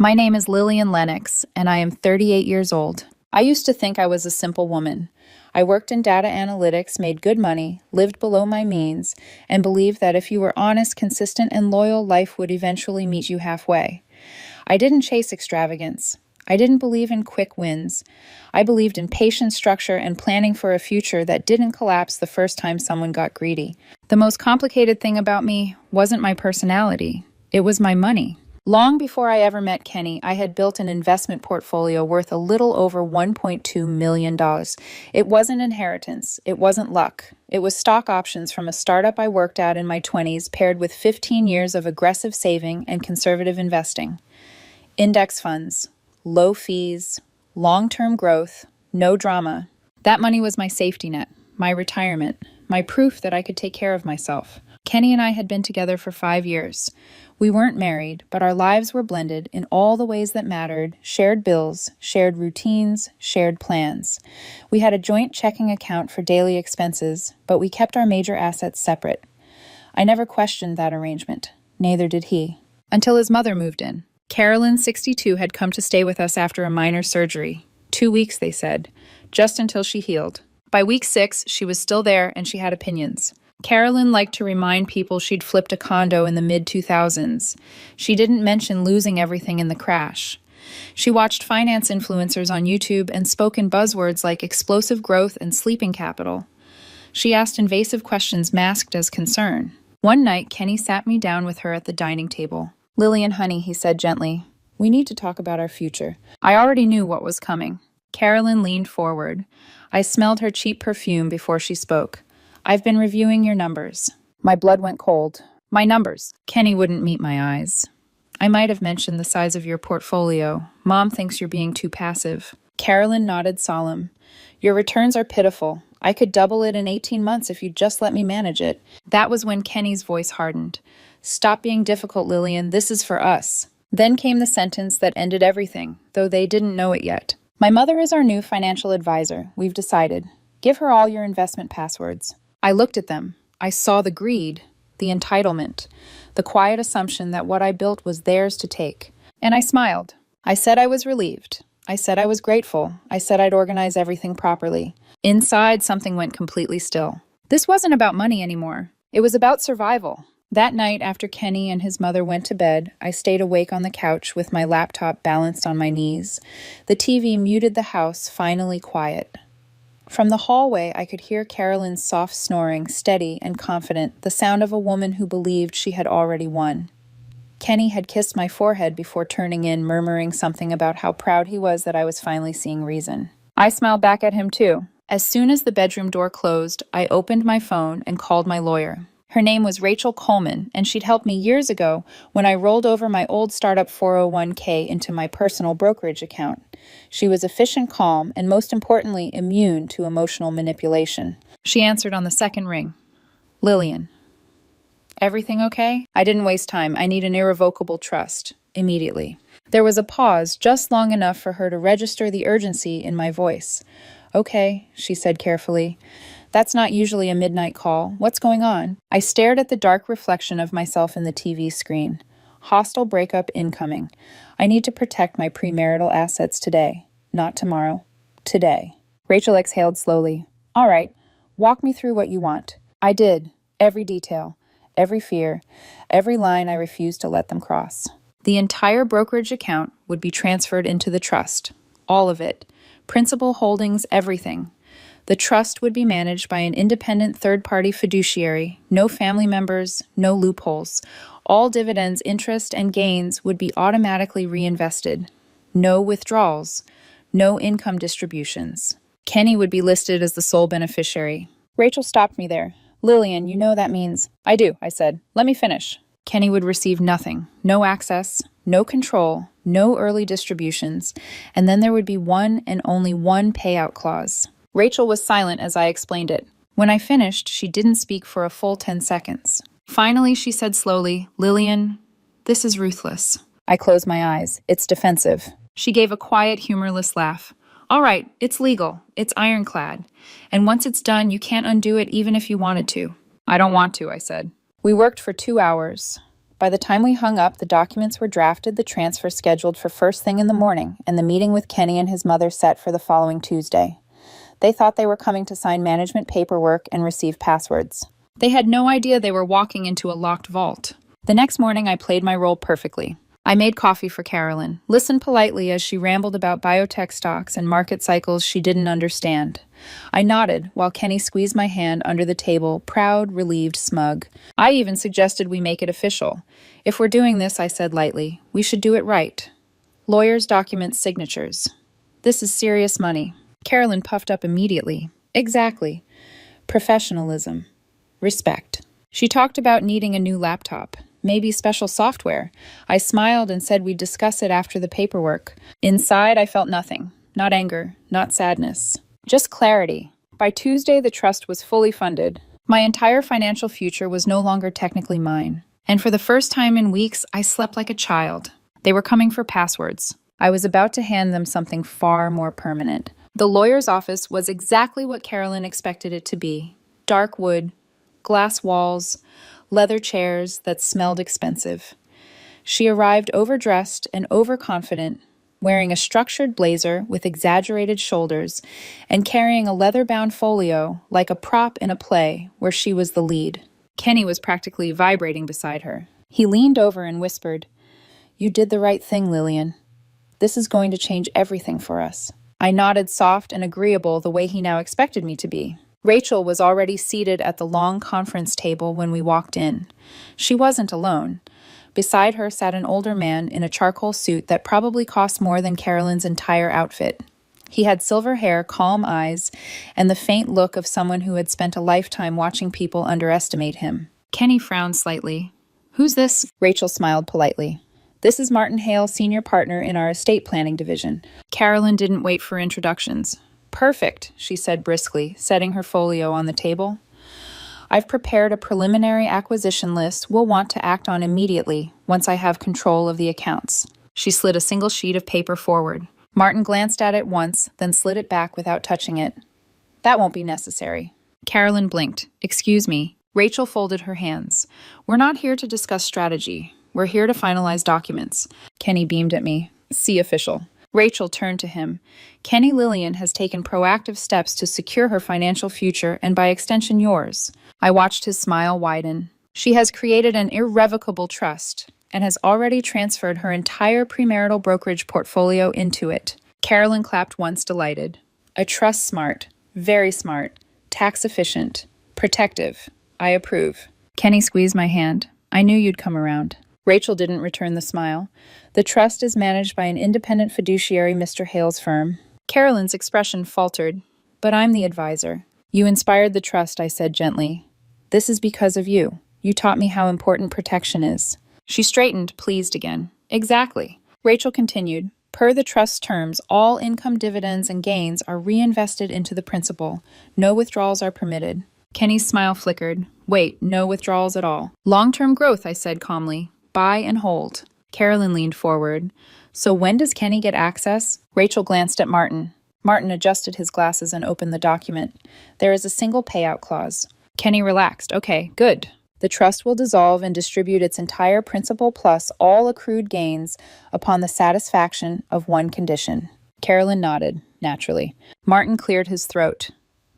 My name is Lillian Lennox, and I am 38 years old. I used to think I was a simple woman. I worked in data analytics, made good money, lived below my means, and believed that if you were honest, consistent, and loyal, life would eventually meet you halfway. I didn't chase extravagance. I didn't believe in quick wins. I believed in patient structure and planning for a future that didn't collapse the first time someone got greedy. The most complicated thing about me wasn't my personality. It was my money. Long before I ever met Kenny, I had built an investment portfolio worth a little over $1.2 million. It wasn't inheritance. It wasn't luck. It was stock options from a startup I worked at in my 20s, paired with 15 years of aggressive saving and conservative investing. Index funds, low fees, long-term growth, no drama. That money was my safety net, my retirement, my proof that I could take care of myself. Kenny and I had been together for 5 years. We weren't married, but our lives were blended in all the ways that mattered: shared bills, shared routines, shared plans. We had a joint checking account for daily expenses, but we kept our major assets separate. I never questioned that arrangement. Neither did he. Until his mother moved in. Carolyn, 62, had come to stay with us after a minor surgery. 2 weeks, they said, just until she healed. By week 6, she was still there and she had opinions. Carolyn liked to remind people she'd flipped a condo in the mid-2000s. She didn't mention losing everything in the crash. She watched finance influencers on YouTube and spoke in buzzwords like explosive growth and sleeping capital. She asked invasive questions masked as concern. One night, Kenny sat me down with her at the dining table. "Lillian, honey," he said gently, "we need to talk about our future." I already knew what was coming. Carolyn leaned forward. I smelled her cheap perfume before she spoke. "I've been reviewing your numbers." My blood went cold. "My numbers." Kenny wouldn't meet my eyes. "I might have mentioned the size of your portfolio. Mom thinks you're being too passive." Carolyn nodded solemn. "Your returns are pitiful. I could double it in 18 months if you'd just let me manage it." That was when Kenny's voice hardened. "Stop being difficult, Lillian. This is for us." Then came the sentence that ended everything, though they didn't know it yet. "My mother is our new financial advisor. We've decided. Give her all your investment passwords." I looked at them. I saw the greed, the entitlement, the quiet assumption that what I built was theirs to take. And I smiled. I said I was relieved. I said I was grateful. I said I'd organize everything properly. Inside, something went completely still. This wasn't about money anymore. It was about survival. That night, after Kenny and his mother went to bed, I stayed awake on the couch with my laptop balanced on my knees. The TV muted the house, finally quiet. From the hallway, I could hear Carolyn's soft snoring, steady and confident, the sound of a woman who believed she had already won. Kenny had kissed my forehead before turning in, murmuring something about how proud he was that I was finally seeing reason. I smiled back at him too. As soon as the bedroom door closed, I opened my phone and called my lawyer. Her name was Rachel Coleman, and she'd helped me years ago when I rolled over my old startup 401k into my personal brokerage account. She was efficient, calm, and most importantly, immune to emotional manipulation. She answered on the second ring. "Lillian. Everything okay?" I didn't waste time. I need an irrevocable trust. Immediately. There was a pause, just long enough for her to register the urgency in my voice. "Okay," she said carefully. "That's not usually a midnight call. What's going on?" I stared at the dark reflection of myself in the TV screen. Hostile breakup incoming. I need to protect my premarital assets today. Not tomorrow. Today. Rachel exhaled slowly. "All right. Walk me through what you want." I did. Every detail. Every fear. Every line I refused to let them cross. The entire brokerage account would be transferred into the trust. All of it. Principal holdings, everything. The trust would be managed by an independent third-party fiduciary, no family members, no loopholes. All dividends, interest, and gains would be automatically reinvested. No withdrawals, no income distributions. Kenny would be listed as the sole beneficiary. Rachel stopped me there. "Lillian, you know that means—" "I do," I said. "Let me finish." Kenny would receive nothing, no access, no control, no early distributions, and then there would be one and only one payout clause. Rachel was silent as I explained it. When I finished, she didn't speak for a full 10 seconds. Finally, she said slowly, "Lillian, this is ruthless." I closed my eyes. "It's defensive." She gave a quiet, humorless laugh. "All right, it's legal. It's ironclad. And once it's done, you can't undo it even if you wanted to." "I don't want to," I said. We worked for 2 hours. By the time we hung up, the documents were drafted, the transfer scheduled for first thing in the morning, and the meeting with Kenny and his mother set for the following Tuesday. They thought they were coming to sign management paperwork and receive passwords. They had no idea they were walking into a locked vault. The next morning, I played my role perfectly. I made coffee for Carolyn, listened politely as she rambled about biotech stocks and market cycles she didn't understand. I nodded while Kenny squeezed my hand under the table, proud, relieved, smug. I even suggested we make it official. If we're doing this, I said lightly, we should do it right. Lawyers document signatures. This is serious money. Carolyn puffed up immediately. Exactly. Professionalism. Respect. She talked about needing a new laptop. Maybe special software. I smiled and said we'd discuss it after the paperwork. Inside, I felt nothing. Not anger, not sadness. Just clarity. By Tuesday, the trust was fully funded. My entire financial future was no longer technically mine. And for the first time in weeks, I slept like a child. They were coming for passwords. I was about to hand them something far more permanent. The lawyer's office was exactly what Carolyn expected it to be. Dark wood, glass walls, leather chairs that smelled expensive. She arrived overdressed and overconfident, wearing a structured blazer with exaggerated shoulders and carrying a leather-bound folio like a prop in a play where she was the lead. Kenny was practically vibrating beside her. He leaned over and whispered, "You did the right thing, Lillian. This is going to change everything for us." I nodded soft and agreeable the way he now expected me to be. Rachel was already seated at the long conference table when we walked in. She wasn't alone. Beside her sat an older man in a charcoal suit that probably cost more than Carolyn's entire outfit. He had silver hair, calm eyes, and the faint look of someone who had spent a lifetime watching people underestimate him. Kenny frowned slightly. "Who's this?" Rachel smiled politely. "This is Martin Hale, senior partner in our estate planning division." Carolyn didn't wait for introductions. "Perfect," she said briskly, setting her folio on the table. "I've prepared a preliminary acquisition list we'll want to act on immediately once I have control of the accounts." She slid a single sheet of paper forward. Martin glanced at it once, then slid it back without touching it. "That won't be necessary." Carolyn blinked. "Excuse me." Rachel folded her hands. "We're not here to discuss strategy. We're here to finalize documents." Kenny beamed at me. "See official." Rachel turned to him. "Kenny Lillian has taken proactive steps to secure her financial future and by extension yours." I watched his smile widen. "She has created an irrevocable trust and has already transferred her entire premarital brokerage portfolio into it." Carolyn clapped once, delighted. "A trust smart, very smart, tax efficient, protective. I approve." Kenny squeezed my hand. "I knew you'd come around." Rachel didn't return the smile. "The trust is managed by an independent fiduciary, Mr. Hale's firm." Carolyn's expression faltered. "But I'm the advisor." "You inspired the trust," I said gently. "This is because of you. You taught me how important protection is." She straightened, pleased again. "Exactly." Rachel continued. "Per the trust's terms, all income, dividends, and gains are reinvested into the principal. No withdrawals are permitted." Kenny's smile flickered. "Wait, no withdrawals at all." "Long-term growth," I said calmly. "Buy and hold." Carolyn leaned forward. "So when does Kenny get access?" Rachel glanced at Martin. Martin adjusted his glasses and opened the document. "There is a single payout clause." Kenny relaxed. "Okay, good. The trust will dissolve and distribute its entire principal plus all accrued gains upon the satisfaction of one condition." Carolyn nodded, naturally. Martin cleared his throat.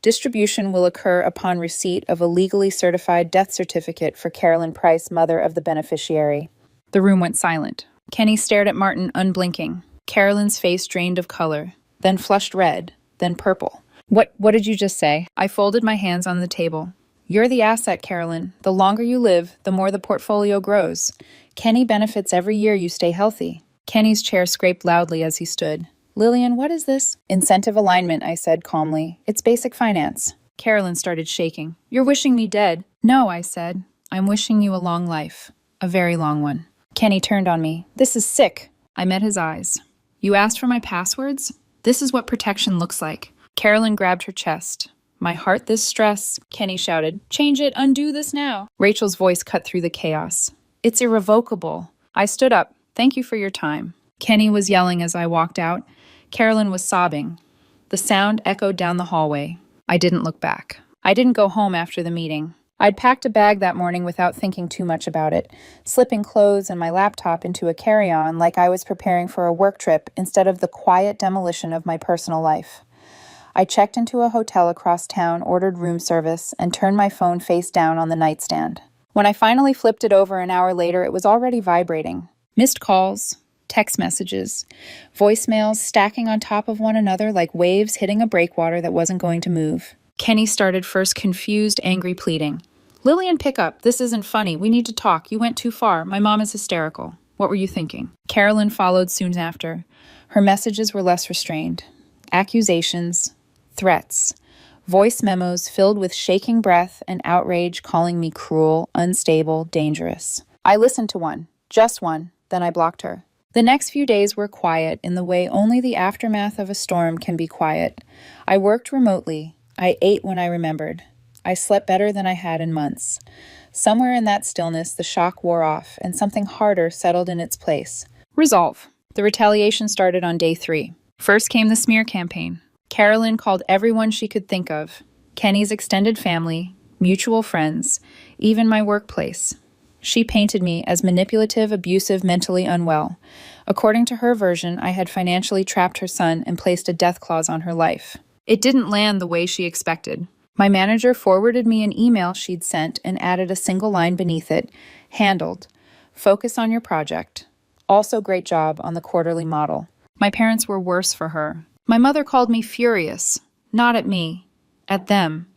"Distribution will occur upon receipt of a legally certified death certificate for Carolyn Price, mother of the beneficiary." The room went silent. Kenny stared at Martin, unblinking. Carolyn's face drained of color, then flushed red, then purple. What did you just say?" I folded my hands on the table. "You're the asset, Carolyn. The longer you live, the more the portfolio grows. Kenny benefits every year you stay healthy." Kenny's chair scraped loudly as he stood. "Lillian, what is this?" "Incentive alignment," I said calmly. "It's basic finance." Carolyn started shaking. "You're wishing me dead." "No," I said. "I'm wishing you a long life. A very long one." Kenny turned on me. "This is sick." I met his eyes. "You asked for my passwords? This is what protection looks like." Carolyn grabbed her chest. "My heart this stress," Kenny shouted. "Change it, undo this now." Rachel's voice cut through the chaos. "It's irrevocable." I stood up. "Thank you for your time." Kenny was yelling as I walked out. Carolyn was sobbing. The sound echoed down the hallway. I didn't look back. I didn't go home after the meeting. I'd packed a bag that morning without thinking too much about it, slipping clothes and my laptop into a carry-on like I was preparing for a work trip instead of the quiet demolition of my personal life. I checked into a hotel across town, ordered room service, and turned my phone face down on the nightstand. When I finally flipped it over an hour later, it was already vibrating. Missed calls, text messages, voicemails stacking on top of one another like waves hitting a breakwater that wasn't going to move. Kenny started first, confused, angry, pleading. Lillian, pick up. This isn't funny. We need to talk. You went too far. My mom is hysterical. What were you thinking? Carolyn followed soon after. Her messages were less restrained. Accusations, threats, voice memos filled with shaking breath and outrage calling me cruel, unstable, dangerous. I listened to one, just one, then I blocked her. The next few days were quiet in the way only the aftermath of a storm can be quiet. I worked remotely. I ate when I remembered. I slept better than I had in months. Somewhere in that stillness, the shock wore off, and something harder settled in its place. Resolve. The retaliation started on day 3. First came the smear campaign. Carolyn called everyone she could think of. Kenny's extended family, mutual friends, even my workplace. She painted me as manipulative, abusive, mentally unwell. According to her version, I had financially trapped her son and placed a death clause on her life. It didn't land the way she expected. My manager forwarded me an email she'd sent and added a single line beneath it, handled. Focus on your project. Also great job on the quarterly model. My parents were worse for her. My mother called me furious. Not at me. At them.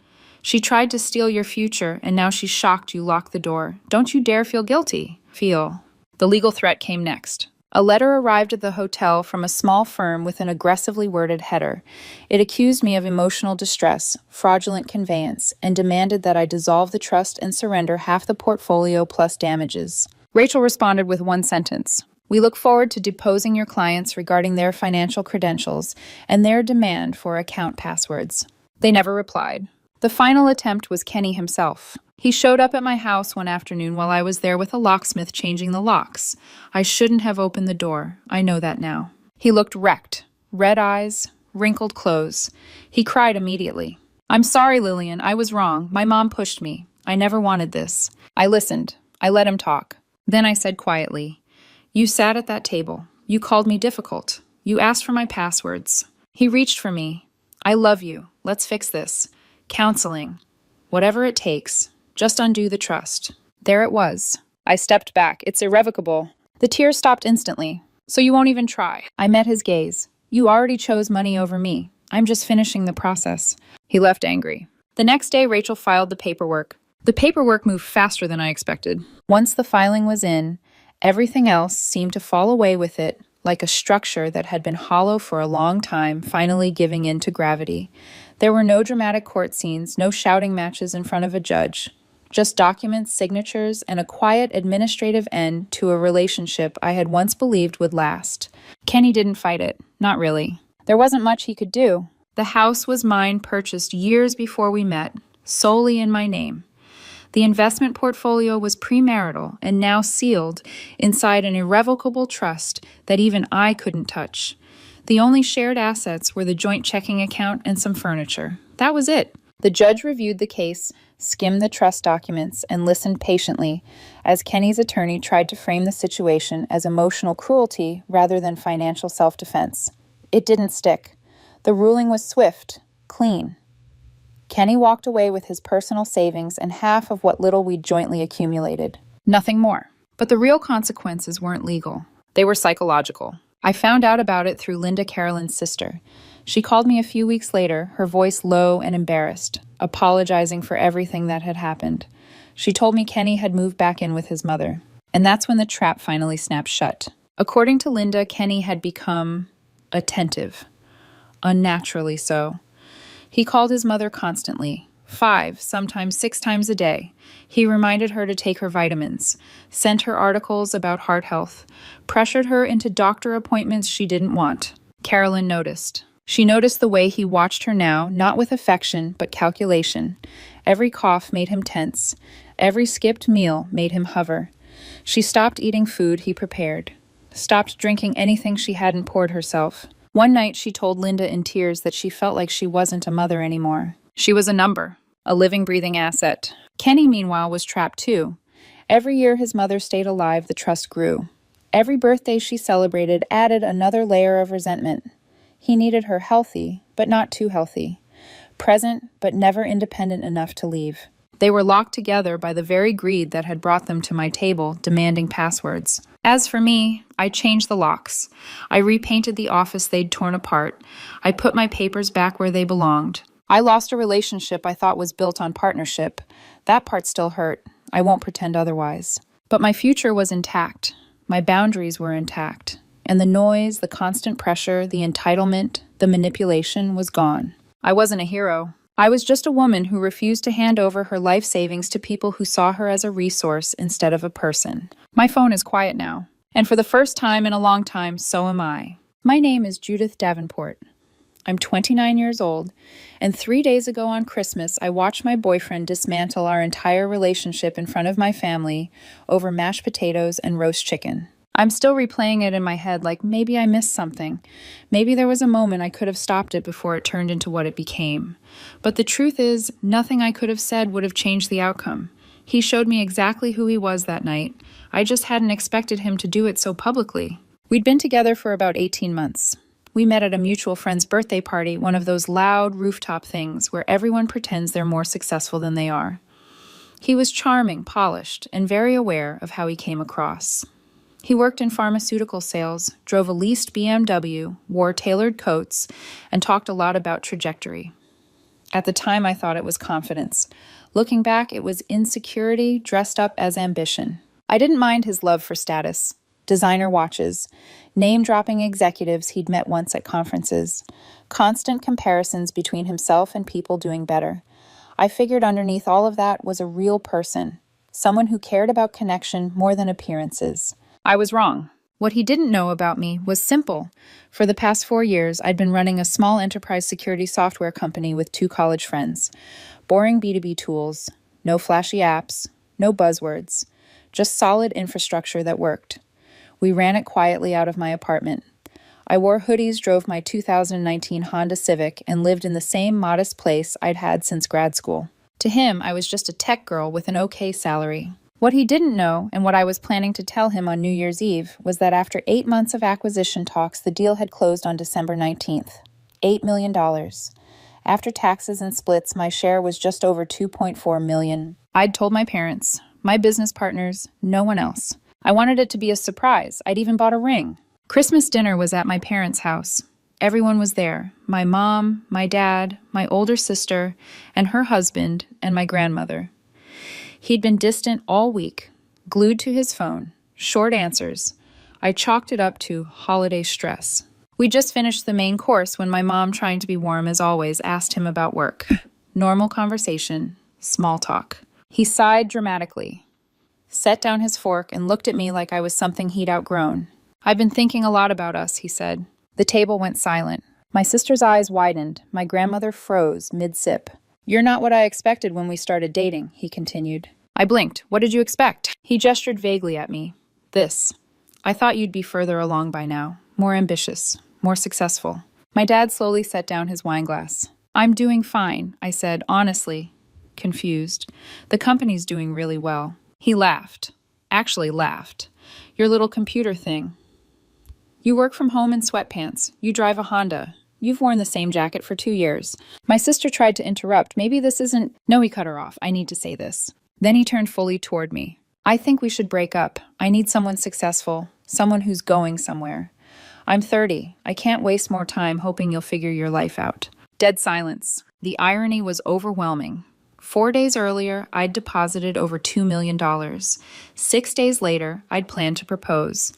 She tried to steal your future, and now she's shocked you locked the door. Don't you dare feel guilty. Feel. The legal threat came next. A letter arrived at the hotel from a small firm with an aggressively worded header. It accused me of emotional distress, fraudulent conveyance, and demanded that I dissolve the trust and surrender half the portfolio plus damages. Rachel responded with one sentence. We look forward to deposing your clients regarding their financial credentials and their demand for account passwords. They never replied. The final attempt was Kenny himself. He showed up at my house one afternoon while I was there with a locksmith changing the locks. I shouldn't have opened the door. I know that now. He looked wrecked. Red eyes, wrinkled clothes. He cried immediately. I'm sorry, Lillian. I was wrong. My mom pushed me. I never wanted this. I listened. I let him talk. Then I said quietly, You sat at that table. You called me difficult. You asked for my passwords. He reached for me. I love you. Let's fix this. Counseling. Whatever it takes. Just undo the trust. There it was. I stepped back. It's irrevocable. The tears stopped instantly. So you won't even try. I met his gaze. You already chose money over me. I'm just finishing the process. He left angry. The next day, Rachel filed the paperwork. The paperwork moved faster than I expected. Once the filing was in, everything else seemed to fall away with it, like a structure that had been hollow for a long time, finally giving in to gravity. There were no dramatic court scenes, no shouting matches in front of a judge. Just documents, signatures, and a quiet administrative end to a relationship I had once believed would last. Kenny didn't fight it. Not really. There wasn't much he could do. The house was mine, purchased years before we met, solely in my name. The investment portfolio was premarital and now sealed inside an irrevocable trust that even I couldn't touch. The only shared assets were the joint checking account and some furniture. That was it. The judge reviewed the case, skimmed the trust documents, and listened patiently as Kenny's attorney tried to frame the situation as emotional cruelty rather than financial self-defense. It didn't stick. The ruling was swift, clean. Kenny walked away with his personal savings and half of what little we'd jointly accumulated. Nothing more. But the real consequences weren't legal. They were psychological. I found out about it through Linda, Carolyn's sister. She called me a few weeks later, her voice low and embarrassed, apologizing for everything that had happened. She told me Kenny had moved back in with his mother. And that's when the trap finally snapped shut. According to Linda, Kenny had become attentive. Unnaturally so. He called his mother constantly, 5, sometimes 6 times a day. He reminded her to take her vitamins, sent her articles about heart health, pressured her into doctor appointments she didn't want. Carolyn noticed. She noticed the way he watched her now, not with affection, but calculation. Every cough made him tense. Every skipped meal made him hover. She stopped eating food he prepared, stopped drinking anything she hadn't poured herself. One night she told Linda in tears that she felt like she wasn't a mother anymore. She was a number, a living, breathing asset. Kenny, meanwhile, was trapped too. Every year his mother stayed alive, the trust grew. Every birthday she celebrated added another layer of resentment. He needed her healthy, but not too healthy. Present, but never independent enough to leave. They were locked together by the very greed that had brought them to my table, demanding passwords. As for me, I changed the locks. I repainted the office they'd torn apart. I put my papers back where they belonged. I lost a relationship I thought was built on partnership. That part still hurt. I won't pretend otherwise. But my future was intact. My boundaries were intact. And the noise, the constant pressure, the entitlement, the manipulation was gone. I wasn't a hero. I was just a woman who refused to hand over her life savings to people who saw her as a resource instead of a person. My phone is quiet now. And for the first time in a long time, so am I. My name is Judith Davenport. I'm 29 years old, and 3 days ago on Christmas, I watched my boyfriend dismantle our entire relationship in front of my family over mashed potatoes and roast chicken. I'm still replaying it in my head like maybe I missed something. Maybe there was a moment I could have stopped it before it turned into what it became. But the truth is, nothing I could have said would have changed the outcome. He showed me exactly who he was that night. I just hadn't expected him to do it so publicly. We'd been together for about 18 months. We met at a mutual friend's birthday party, one of those loud rooftop things where everyone pretends they're more successful than they are. He was charming, polished, and very aware of how he came across. He worked in pharmaceutical sales, drove a leased BMW, wore tailored coats, and talked a lot about trajectory. At the time, I thought it was confidence. Looking back, it was insecurity dressed up as ambition. I didn't mind his love for status, designer watches, name-dropping executives he'd met once at conferences, constant comparisons between himself and people doing better. I figured underneath all of that was a real person, someone who cared about connection more than appearances. I was wrong. What he didn't know about me was simple. For the past 4 years, I'd been running a small enterprise security software company with 2 college friends. Boring B2B tools, no flashy apps, no buzzwords, just solid infrastructure that worked. We ran it quietly out of my apartment. I wore hoodies, drove my 2019 Honda Civic, and lived in the same modest place I'd had since grad school. To him, I was just a tech girl with an okay salary. What he didn't know, and what I was planning to tell him on New Year's Eve, was that after 8 months of acquisition talks, the deal had closed on December 19th. $8 million. After taxes and splits, my share was just over $2.4 million. I'd told my parents, my business partners, no one else. I wanted it to be a surprise. I'd even bought a ring. Christmas dinner was at my parents' house. Everyone was there. My mom, my dad, my older sister, and her husband, and my grandmother. He'd been distant all week, glued to his phone, short answers. I chalked it up to holiday stress. We just finished the main course when my mom, trying to be warm as always, asked him about work. Normal conversation, small talk. He sighed dramatically, set down his fork, and looked at me like I was something he'd outgrown. I've been thinking a lot about us, he said. The table went silent. My sister's eyes widened. My grandmother froze mid-sip. You're not what I expected when we started dating, he continued. I blinked. What did you expect? He gestured vaguely at me. This. I thought you'd be further along by now. More ambitious. More successful. My dad slowly set down his wineglass. I'm doing fine, I said, honestly, confused. The company's doing really well. He laughed. Actually laughed. Your little computer thing. You work from home in sweatpants. You drive a Honda. You've worn the same jacket for 2 years. My sister tried to interrupt. Maybe this isn't... No, he cut her off. I need to say this. Then he turned fully toward me. I think we should break up. I need someone successful. Someone who's going somewhere. I'm 30. I can't waste more time hoping you'll figure your life out. Dead silence. The irony was overwhelming. 4 days earlier, I'd deposited over $2 million. 6 days later, I'd planned to propose.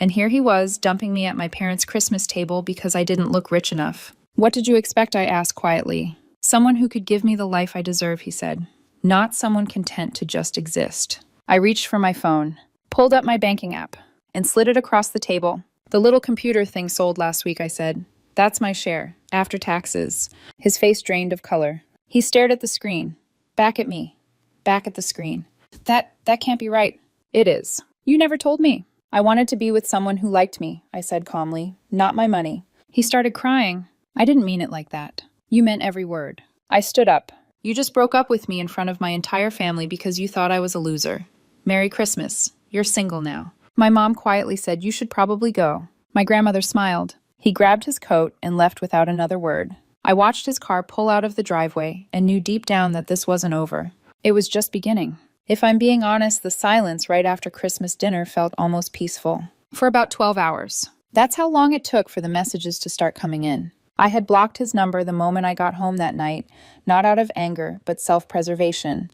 And here he was, dumping me at my parents' Christmas table because I didn't look rich enough. What did you expect? I asked quietly. Someone who could give me the life I deserve, he said. Not someone content to just exist. I reached for my phone, pulled up my banking app, and slid it across the table. The little computer thing sold last week, I said. That's my share, after taxes. His face drained of color. He stared at the screen. Back at me. Back at the screen. That can't be right. It is. You never told me. I wanted to be with someone who liked me, I said calmly. Not my money. He started crying. I didn't mean it like that. You meant every word. I stood up. You just broke up with me in front of my entire family because you thought I was a loser. Merry Christmas. You're single now. My mom quietly said you should probably go. My grandmother smiled. He grabbed his coat and left without another word. I watched his car pull out of the driveway and knew deep down that this wasn't over. It was just beginning. If I'm being honest, the silence right after Christmas dinner felt almost peaceful. For about 12 hours. That's how long it took for the messages to start coming in. I had blocked his number the moment I got home that night, not out of anger, but self-preservation.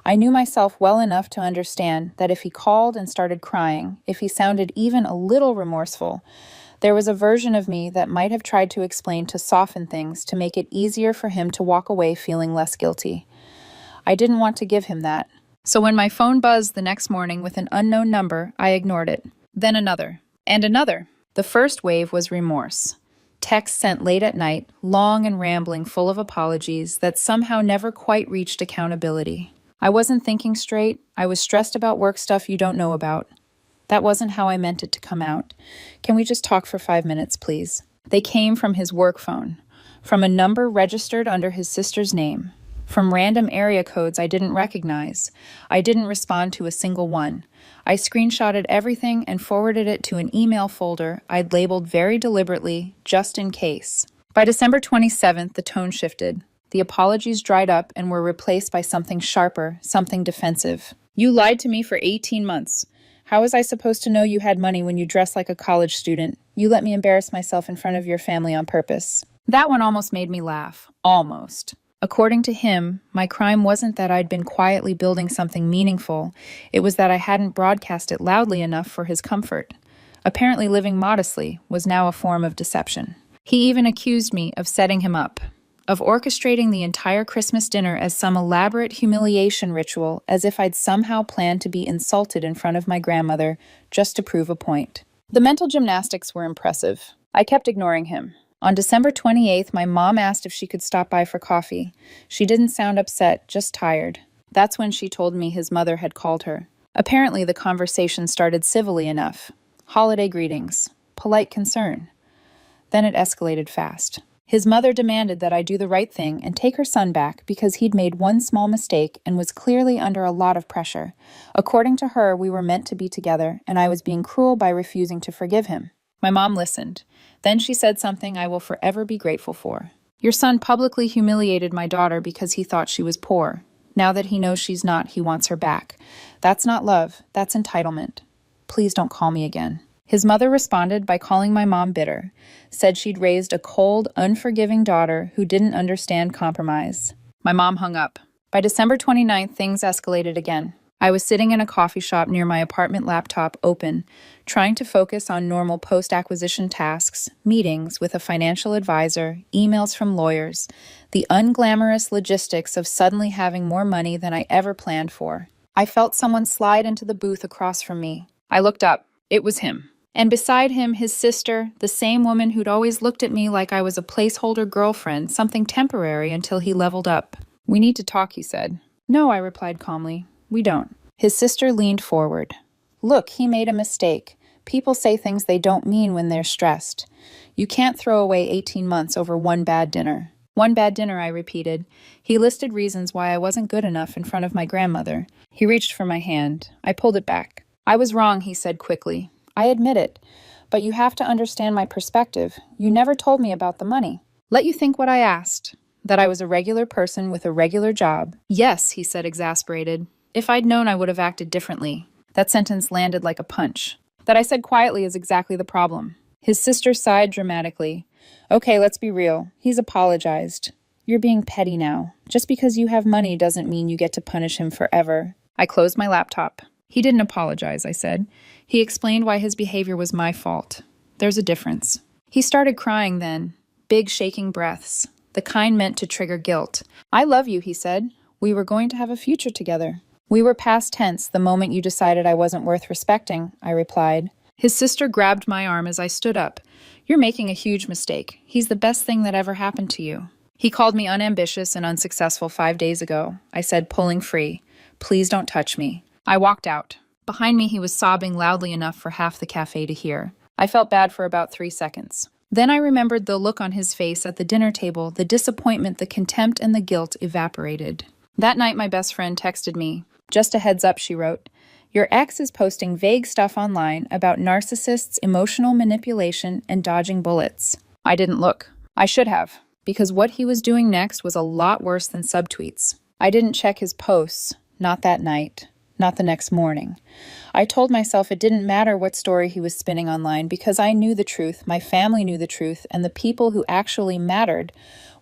I knew myself well enough to understand that if he called and started crying, if he sounded even a little remorseful, there was a version of me that might have tried to explain to soften things to make it easier for him to walk away feeling less guilty. I didn't want to give him that. So when my phone buzzed the next morning with an unknown number, I ignored it. Then another. And another. The first wave was remorse. Texts sent late at night, long and rambling, full of apologies that somehow never quite reached accountability. I wasn't thinking straight. I was stressed about work stuff you don't know about. That wasn't how I meant it to come out. Can we just talk for 5 minutes, please? They came from his work phone, from a number registered under his sister's name, from random area codes I didn't recognize. I didn't respond to a single one. I screenshotted everything and forwarded it to an email folder I'd labeled very deliberately, just in case. By December 27th, the tone shifted. The apologies dried up and were replaced by something sharper, something defensive. You lied to me for 18 months. How was I supposed to know you had money when you dressed like a college student? You let me embarrass myself in front of your family on purpose. That one almost made me laugh. Almost. According to him, my crime wasn't that I'd been quietly building something meaningful. It was that I hadn't broadcast it loudly enough for his comfort. Apparently living modestly was now a form of deception. He even accused me of setting him up, of orchestrating the entire Christmas dinner as some elaborate humiliation ritual, as if I'd somehow planned to be insulted in front of my grandmother just to prove a point. The mental gymnastics were impressive. I kept ignoring him. On December 28th, my mom asked if she could stop by for coffee. She didn't sound upset, just tired. That's when she told me his mother had called her. Apparently, the conversation started civilly enough. Holiday greetings. Polite concern. Then it escalated fast. His mother demanded that I do the right thing and take her son back because he'd made one small mistake and was clearly under a lot of pressure. According to her, we were meant to be together, and I was being cruel by refusing to forgive him. My mom listened. Then she said something I will forever be grateful for. Your son publicly humiliated my daughter because he thought she was poor. Now that he knows she's not, he wants her back. That's not love. That's entitlement. Please don't call me again. His mother responded by calling my mom bitter, said she'd raised a cold, unforgiving daughter who didn't understand compromise. My mom hung up. By December 29th, things escalated again. I was sitting in a coffee shop near my apartment laptop open, trying to focus on normal post-acquisition tasks, meetings with a financial advisor, emails from lawyers, the unglamorous logistics of suddenly having more money than I ever planned for. I felt someone slide into the booth across from me. I looked up. It was him. And beside him, his sister, the same woman who'd always looked at me like I was a placeholder girlfriend, something temporary until he leveled up. We need to talk, he said. No, I replied calmly. We don't. His sister leaned forward. Look, he made a mistake. People say things they don't mean when they're stressed. You can't throw away 18 months over one bad dinner. One bad dinner, I repeated. He listed reasons why I wasn't good enough in front of my grandmother. He reached for my hand. I pulled it back. I was wrong, he said quickly. I admit it. But you have to understand my perspective. You never told me about the money. Let you think what I asked. That I was a regular person with a regular job. Yes, he said, exasperated. If I'd known, I would have acted differently. That sentence landed like a punch. That I said quietly is exactly the problem. His sister sighed dramatically. Okay, let's be real. He's apologized. You're being petty now. Just because you have money doesn't mean you get to punish him forever. I closed my laptop. He didn't apologize, I said. He explained why his behavior was my fault. There's a difference. He started crying then. Big shaking breaths. The kind meant to trigger guilt. I love you, he said. We were going to have a future together. We were past tense the moment you decided I wasn't worth respecting, I replied. His sister grabbed my arm as I stood up. You're making a huge mistake. He's the best thing that ever happened to you. He called me unambitious and unsuccessful 5 days ago. I said, pulling free. Please don't touch me. I walked out. Behind me, he was sobbing loudly enough for half the cafe to hear. I felt bad for about 3 seconds. Then I remembered the look on his face at the dinner table, the disappointment, the contempt, and the guilt evaporated. That night, my best friend texted me. Just a heads up, she wrote. Your ex is posting vague stuff online about narcissists, emotional manipulation, and dodging bullets. I didn't look. I should have, because what he was doing next was a lot worse than subtweets. I didn't check his posts, not that night, not the next morning. I told myself it didn't matter what story he was spinning online because I knew the truth, my family knew the truth, and the people who actually mattered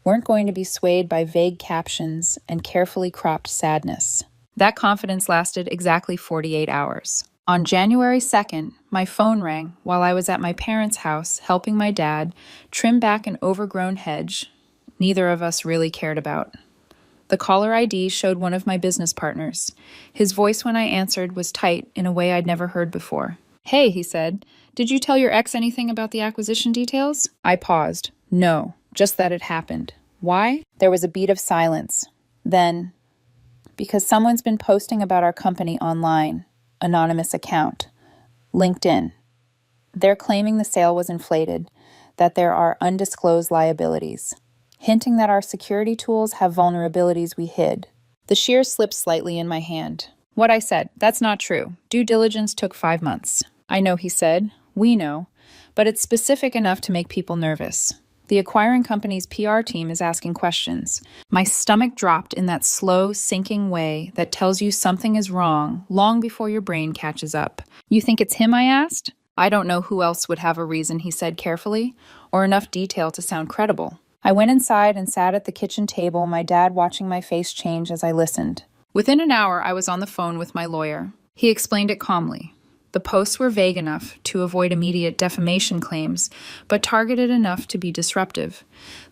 weren't going to be swayed by vague captions and carefully cropped sadness. That confidence lasted exactly 48 hours. On January 2nd, my phone rang while I was at my parents' house helping my dad trim back an overgrown hedge neither of us really cared about. The caller ID showed one of my business partners. His voice when I answered was tight in a way I'd never heard before. Hey, he said, did you tell your ex anything about the acquisition details? I paused. No, just that it happened. Why? There was a beat of silence. Then, because someone's been posting about our company online, anonymous account, LinkedIn. They're claiming the sale was inflated, that there are undisclosed liabilities, hinting that our security tools have vulnerabilities we hid. The shears slipped slightly in my hand. What I said, that's not true. Due diligence took 5 months. I know, he said. We know. But it's specific enough to make people nervous. The acquiring company's PR team is asking questions. My stomach dropped in that slow, sinking way that tells you something is wrong long before your brain catches up. You think it's him, I asked? I don't know who else would have a reason, he said carefully, or enough detail to sound credible. I went inside and sat at the kitchen table, my dad watching my face change as I listened. Within an hour, I was on the phone with my lawyer. He explained it calmly. The posts were vague enough to avoid immediate defamation claims, but targeted enough to be disruptive.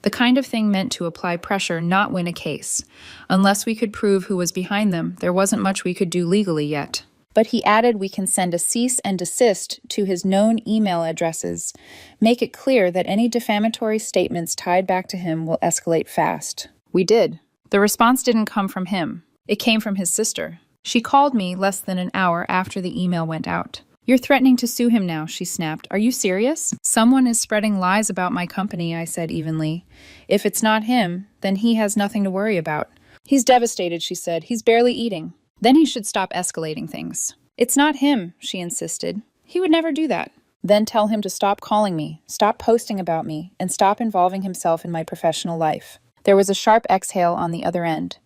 The kind of thing meant to apply pressure, not win a case. Unless we could prove who was behind them, there wasn't much we could do legally yet. But he added we can send a cease and desist to his known email addresses. Make it clear that any defamatory statements tied back to him will escalate fast. We did. The response didn't come from him. It came from his sister. She called me less than an hour after the email went out. You're threatening to sue him now, she snapped. Are you serious? Someone is spreading lies about my company, I said evenly. If it's not him, then he has nothing to worry about. He's devastated, she said. He's barely eating. Then he should stop escalating things. It's not him, she insisted. He would never do that. Then tell him to stop calling me, stop posting about me, and stop involving himself in my professional life. There was a sharp exhale on the other end.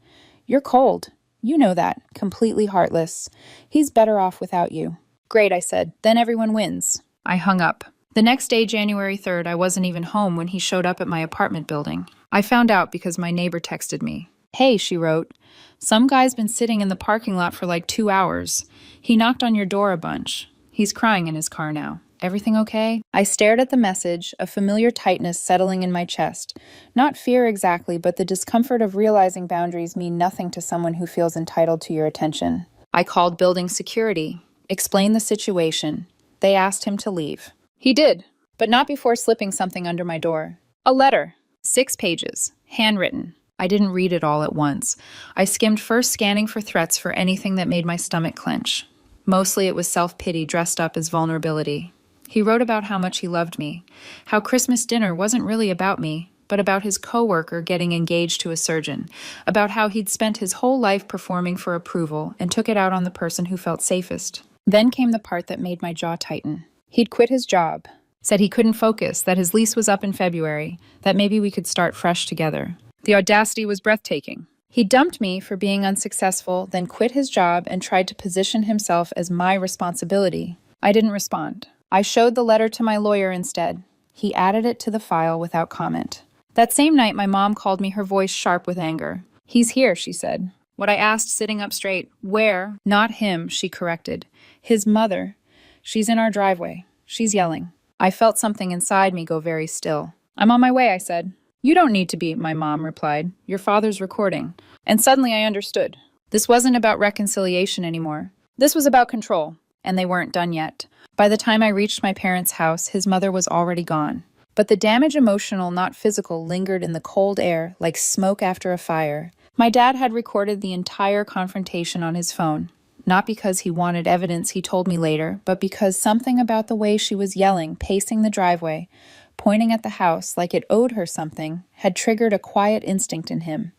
You're cold. You know that. Completely heartless. He's better off without you. Great, I said. Then everyone wins. I hung up. The next day, January 3rd, I wasn't even home when he showed up at my apartment building. I found out because my neighbor texted me. Hey, she wrote. Some guy's been sitting in the parking lot for like 2 hours. He knocked on your door a bunch. He's crying in his car now. Everything okay? I stared at the message, a familiar tightness settling in my chest. Not fear exactly, but the discomfort of realizing boundaries mean nothing to someone who feels entitled to your attention. I called building security, explained the situation. They asked him to leave. He did, but not before slipping something under my door. A letter. 6 pages. Handwritten. I didn't read it all at once. I skimmed first, scanning for threats for anything that made my stomach clench. Mostly it was self-pity dressed up as vulnerability. He wrote about how much he loved me, how Christmas dinner wasn't really about me, but about his coworker getting engaged to a surgeon, about how he'd spent his whole life performing for approval and took it out on the person who felt safest. Then came the part that made my jaw tighten. He'd quit his job, said he couldn't focus, that his lease was up in February, that maybe we could start fresh together. The audacity was breathtaking. He dumped me for being unsuccessful, then quit his job and tried to position himself as my responsibility. I didn't respond. I showed the letter to my lawyer instead. He added it to the file without comment. That same night, my mom called me, her voice sharp with anger. He's here, she said. What I asked, sitting up straight. Where? Not him, she corrected. His mother. She's in our driveway. She's yelling. I felt something inside me go very still. I'm on my way, I said. You don't need to be, my mom replied. Your father's recording. And suddenly I understood. This wasn't about reconciliation anymore. This was about control. And they weren't done yet. By the time I reached my parents' house, his mother was already gone. But the damage, emotional, not physical, lingered in the cold air like smoke after a fire. My dad had recorded the entire confrontation on his phone. Not because he wanted evidence, he told me later, but because something about the way she was yelling, pacing the driveway, pointing at the house like it owed her something, had triggered a quiet instinct in him,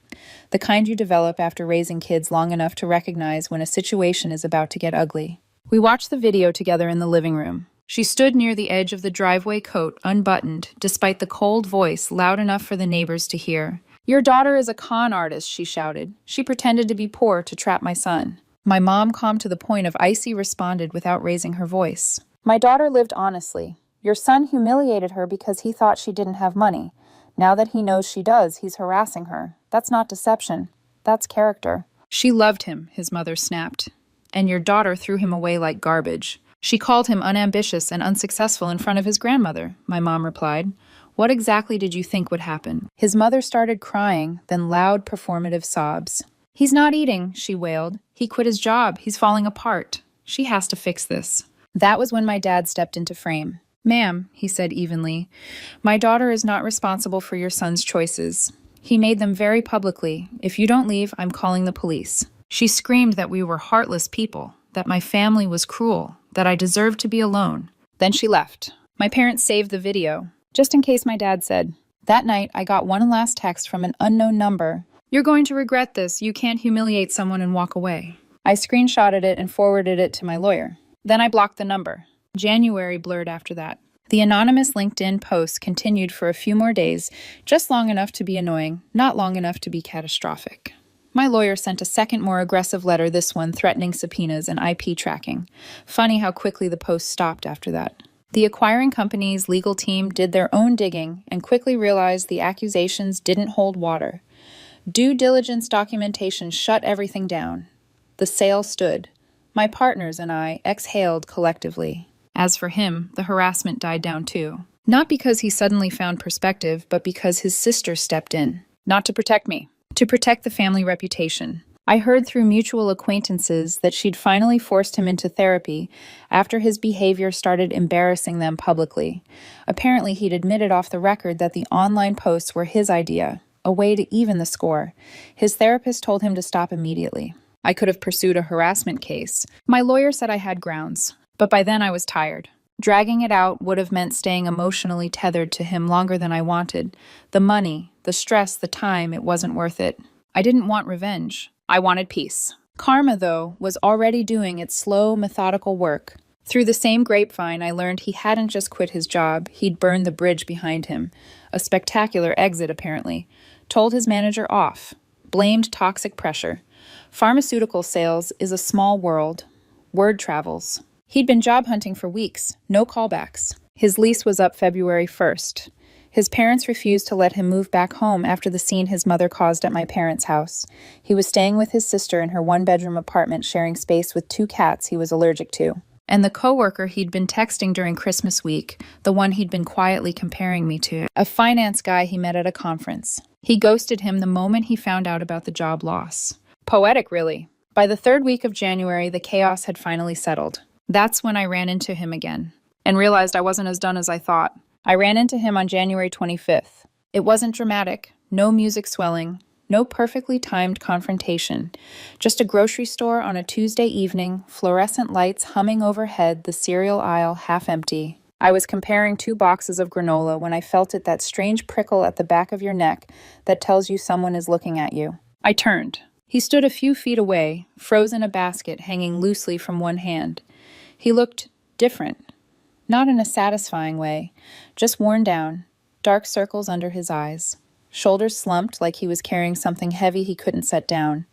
the kind you develop after raising kids long enough to recognize when a situation is about to get ugly. We watched the video together in the living room. She stood near the edge of the driveway, coat unbuttoned, despite the cold voice loud enough for the neighbors to hear. "Your daughter is a con artist," she shouted. "She pretended to be poor to trap my son." My mom, calm to the point of icy, responded without raising her voice. "My daughter lived honestly. Your son humiliated her because he thought she didn't have money. Now that he knows she does, he's harassing her. That's not deception. That's character." "She loved him," his mother snapped. "And your daughter threw him away like garbage. She called him unambitious and unsuccessful in front of his grandmother," my mom replied. "What exactly did you think would happen?" His mother started crying, then loud performative sobs. "He's not eating," she wailed. "He quit his job. He's falling apart. She has to fix this." That was when my dad stepped into frame. "Ma'am," he said evenly, "my daughter is not responsible for your son's choices. He made them very publicly. If you don't leave, I'm calling the police." She screamed that we were heartless people, that my family was cruel, that I deserved to be alone. Then she left. My parents saved the video, just in case my dad said. That night, I got one last text from an unknown number. "You're going to regret this. You can't humiliate someone and walk away." I screenshotted it and forwarded it to my lawyer. Then I blocked the number. January blurred after that. The anonymous LinkedIn post continued for a few more days, just long enough to be annoying, not long enough to be catastrophic. My lawyer sent a second, more aggressive letter, this one threatening subpoenas and IP tracking. Funny how quickly the post stopped after that. The acquiring company's legal team did their own digging and quickly realized the accusations didn't hold water. Due diligence documentation shut everything down. The sale stood. My partners and I exhaled collectively. As for him, the harassment died down too. Not because he suddenly found perspective, but because his sister stepped in. Not to protect me, to protect the family reputation. I heard through mutual acquaintances that she'd finally forced him into therapy after his behavior started embarrassing them publicly. Apparently, he'd admitted off the record that the online posts were his idea, a way to even the score. His therapist told him to stop immediately. I could have pursued a harassment case. My lawyer said I had grounds, but by then I was tired. Dragging it out would have meant staying emotionally tethered to him longer than I wanted. The money, the stress, the time, it wasn't worth it. I didn't want revenge. I wanted peace. Karma, though, was already doing its slow, methodical work. Through the same grapevine, I learned he hadn't just quit his job, he'd burned the bridge behind him. A spectacular exit, apparently. Told his manager off. Blamed toxic pressure. Pharmaceutical sales is a small world. Word travels. He'd been job hunting for weeks, no callbacks. His lease was up February 1st. His parents refused to let him move back home after the scene his mother caused at my parents' house. He was staying with his sister in her one-bedroom apartment, sharing space with 2 cats he was allergic to. And the coworker he'd been texting during Christmas week, the one he'd been quietly comparing me to, a finance guy he met at a conference. He ghosted him the moment he found out about the job loss. Poetic, really. By the 3rd week of January, the chaos had finally settled. That's when I ran into him again, and realized I wasn't as done as I thought. I ran into him on January 25th. It wasn't dramatic, no music swelling, no perfectly timed confrontation. Just a grocery store on a Tuesday evening, fluorescent lights humming overhead, the cereal aisle half empty. I was comparing 2 boxes of granola when I felt it, that strange prickle at the back of your neck that tells you someone is looking at you. I turned. He stood a few feet away, frozen, a basket hanging loosely from one hand. He looked different. Not in a satisfying way, just worn down, dark circles under his eyes. Shoulders slumped like he was carrying something heavy he couldn't set down.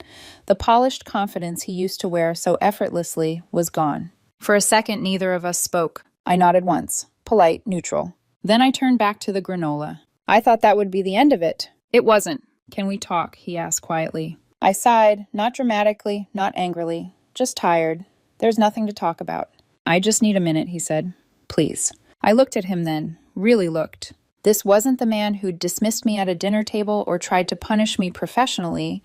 The polished confidence he used to wear so effortlessly was gone. For a second, neither of us spoke. I nodded once, polite, neutral. Then I turned back to the granola. I thought that would be the end of it. It wasn't. "Can we talk?" he asked quietly. I sighed, not dramatically, not angrily, just tired. "There's nothing to talk about." "I just need a minute," he said. "Please." I looked at him then, really looked. This wasn't the man who'd dismissed me at a dinner table or tried to punish me professionally.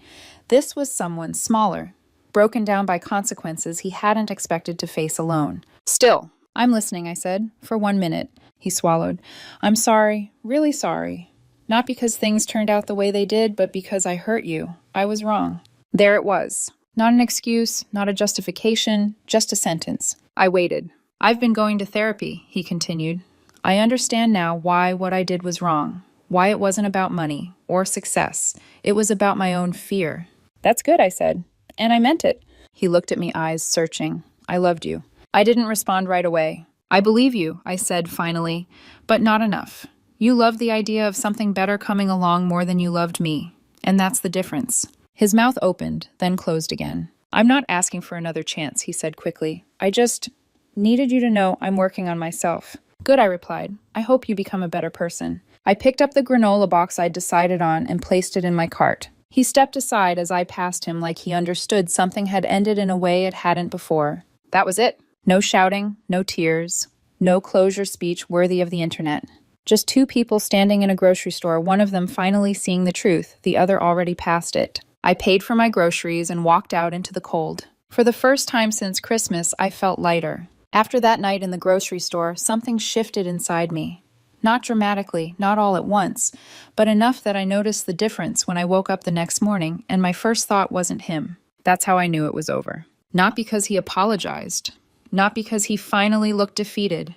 This was someone smaller, broken down by consequences he hadn't expected to face alone. "Still, I'm listening," I said, "for 1 minute." He swallowed. "I'm sorry, really sorry. Not because things turned out the way they did, but because I hurt you. I was wrong." There it was. Not an excuse, not a justification, just a sentence. I waited. "I've been going to therapy," he continued. I understand now why what I did was wrong, why it wasn't about money or success. It was about my own fear. That's good, I said, and I meant it. He looked at me, eyes searching. I loved you. I didn't respond right away. I believe you, I said finally, but not enough. You loved the idea of something better coming along more than you loved me, and that's the difference. His mouth opened, then closed again. I'm not asking for another chance, he said quickly. I just needed you to know I'm working on myself. Good, I replied. I hope you become a better person. I picked up the granola box I'd decided on and placed it in my cart. He stepped aside as I passed him like he understood something had ended in a way it hadn't before. That was it. No shouting, no tears, no closure speech worthy of the internet. Just two people standing in a grocery store, one of them finally seeing the truth, the other already past it. I paid for my groceries and walked out into the cold. For the first time since Christmas, I felt lighter. After that night in the grocery store, something shifted inside me. Not dramatically, not all at once, but enough that I noticed the difference when I woke up the next morning and my first thought wasn't him. That's how I knew it was over. Not because he apologized, not because he finally looked defeated,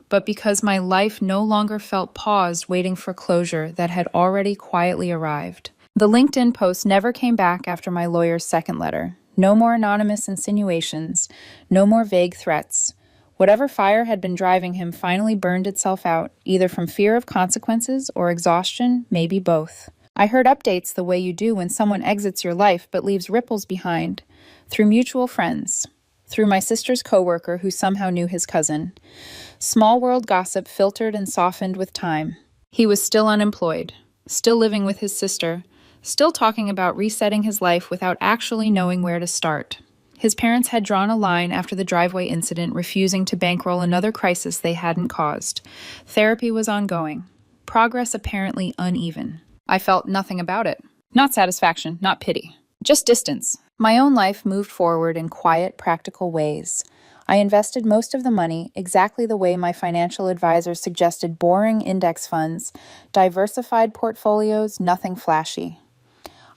but because my life no longer felt paused waiting for closure that had already quietly arrived. The LinkedIn post never came back after my lawyer's second letter. No more anonymous insinuations, no more vague threats. Whatever fire had been driving him finally burned itself out, either from fear of consequences or exhaustion, maybe both. I heard updates the way you do when someone exits your life but leaves ripples behind, through mutual friends, through my sister's coworker who somehow knew his cousin. Small world gossip filtered and softened with time. He was still unemployed, still living with his sister, still talking about resetting his life without actually knowing where to start. His parents had drawn a line after the driveway incident, refusing to bankroll another crisis they hadn't caused. Therapy was ongoing. Progress apparently uneven. I felt nothing about it. Not satisfaction, not pity. Just distance. My own life moved forward in quiet, practical ways. I invested most of the money exactly the way my financial advisor suggested: boring index funds, diversified portfolios, nothing flashy.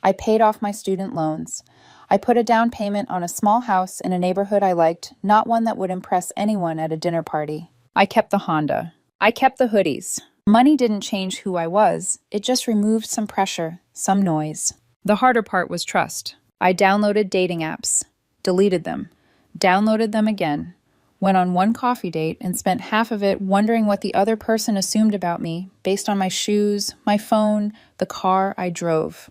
I paid off my student loans. I put a down payment on a small house in a neighborhood I liked, not one that would impress anyone at a dinner party. I kept the Honda. I kept the hoodies. Money didn't change who I was. It just removed some pressure, some noise. The harder part was trust. I downloaded dating apps, deleted them, downloaded them again, went on one coffee date and spent half of it wondering what the other person assumed about me based on my shoes, my phone, the car I drove.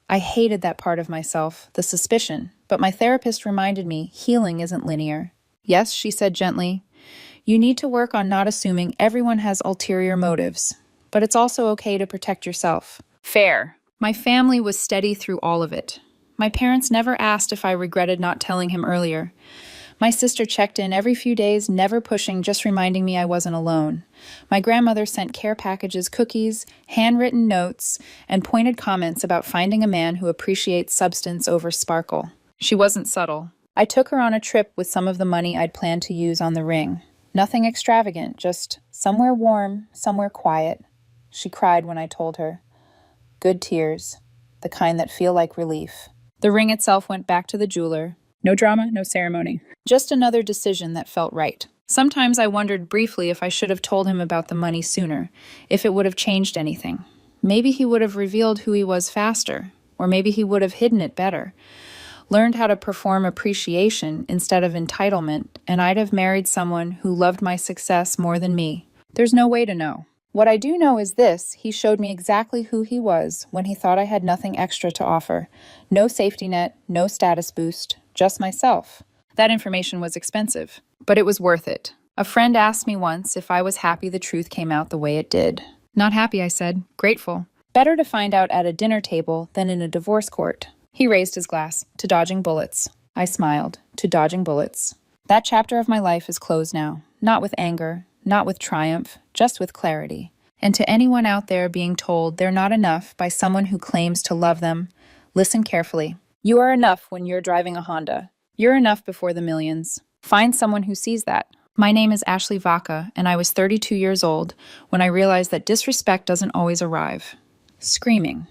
I hated that part of myself, the suspicion, but my therapist reminded me healing isn't linear. Yes, she said gently, you need to work on not assuming everyone has ulterior motives, but it's also okay to protect yourself. Fair. My family was steady through all of it. My parents never asked if I regretted not telling him earlier. My sister checked in every few days, never pushing, just reminding me I wasn't alone. My grandmother sent care packages, cookies, handwritten notes, and pointed comments about finding a man who appreciates substance over sparkle. She wasn't subtle. I took her on a trip with some of the money I'd planned to use on the ring. Nothing extravagant, just somewhere warm, somewhere quiet. She cried when I told her. Good tears, the kind that feel like relief. The ring itself went back to the jeweler. No drama, no ceremony. Just another decision that felt right. Sometimes I wondered briefly if I should have told him about the money sooner, if it would have changed anything. Maybe he would have revealed who he was faster, or maybe he would have hidden it better, learned how to perform appreciation instead of entitlement, and I'd have married someone who loved my success more than me. There's no way to know. What I do know is this: he showed me exactly who he was when he thought I had nothing extra to offer. No safety net, no status boost, just myself. That information was expensive, but it was worth it. A friend asked me once if I was happy the truth came out the way it did. Not happy, I said. Grateful. Better to find out at a dinner table than in a divorce court. He raised his glass. To dodging bullets. I smiled. To dodging bullets. That chapter of my life is closed now. Not with anger, not with triumph, just with clarity. And to anyone out there being told they're not enough by someone who claims to love them, listen carefully. You are enough when you're driving a Honda. You're enough before the millions. Find someone who sees that. My name is Ashley Vaca, and I was 32 years old when I realized that disrespect doesn't always arrive. Screaming.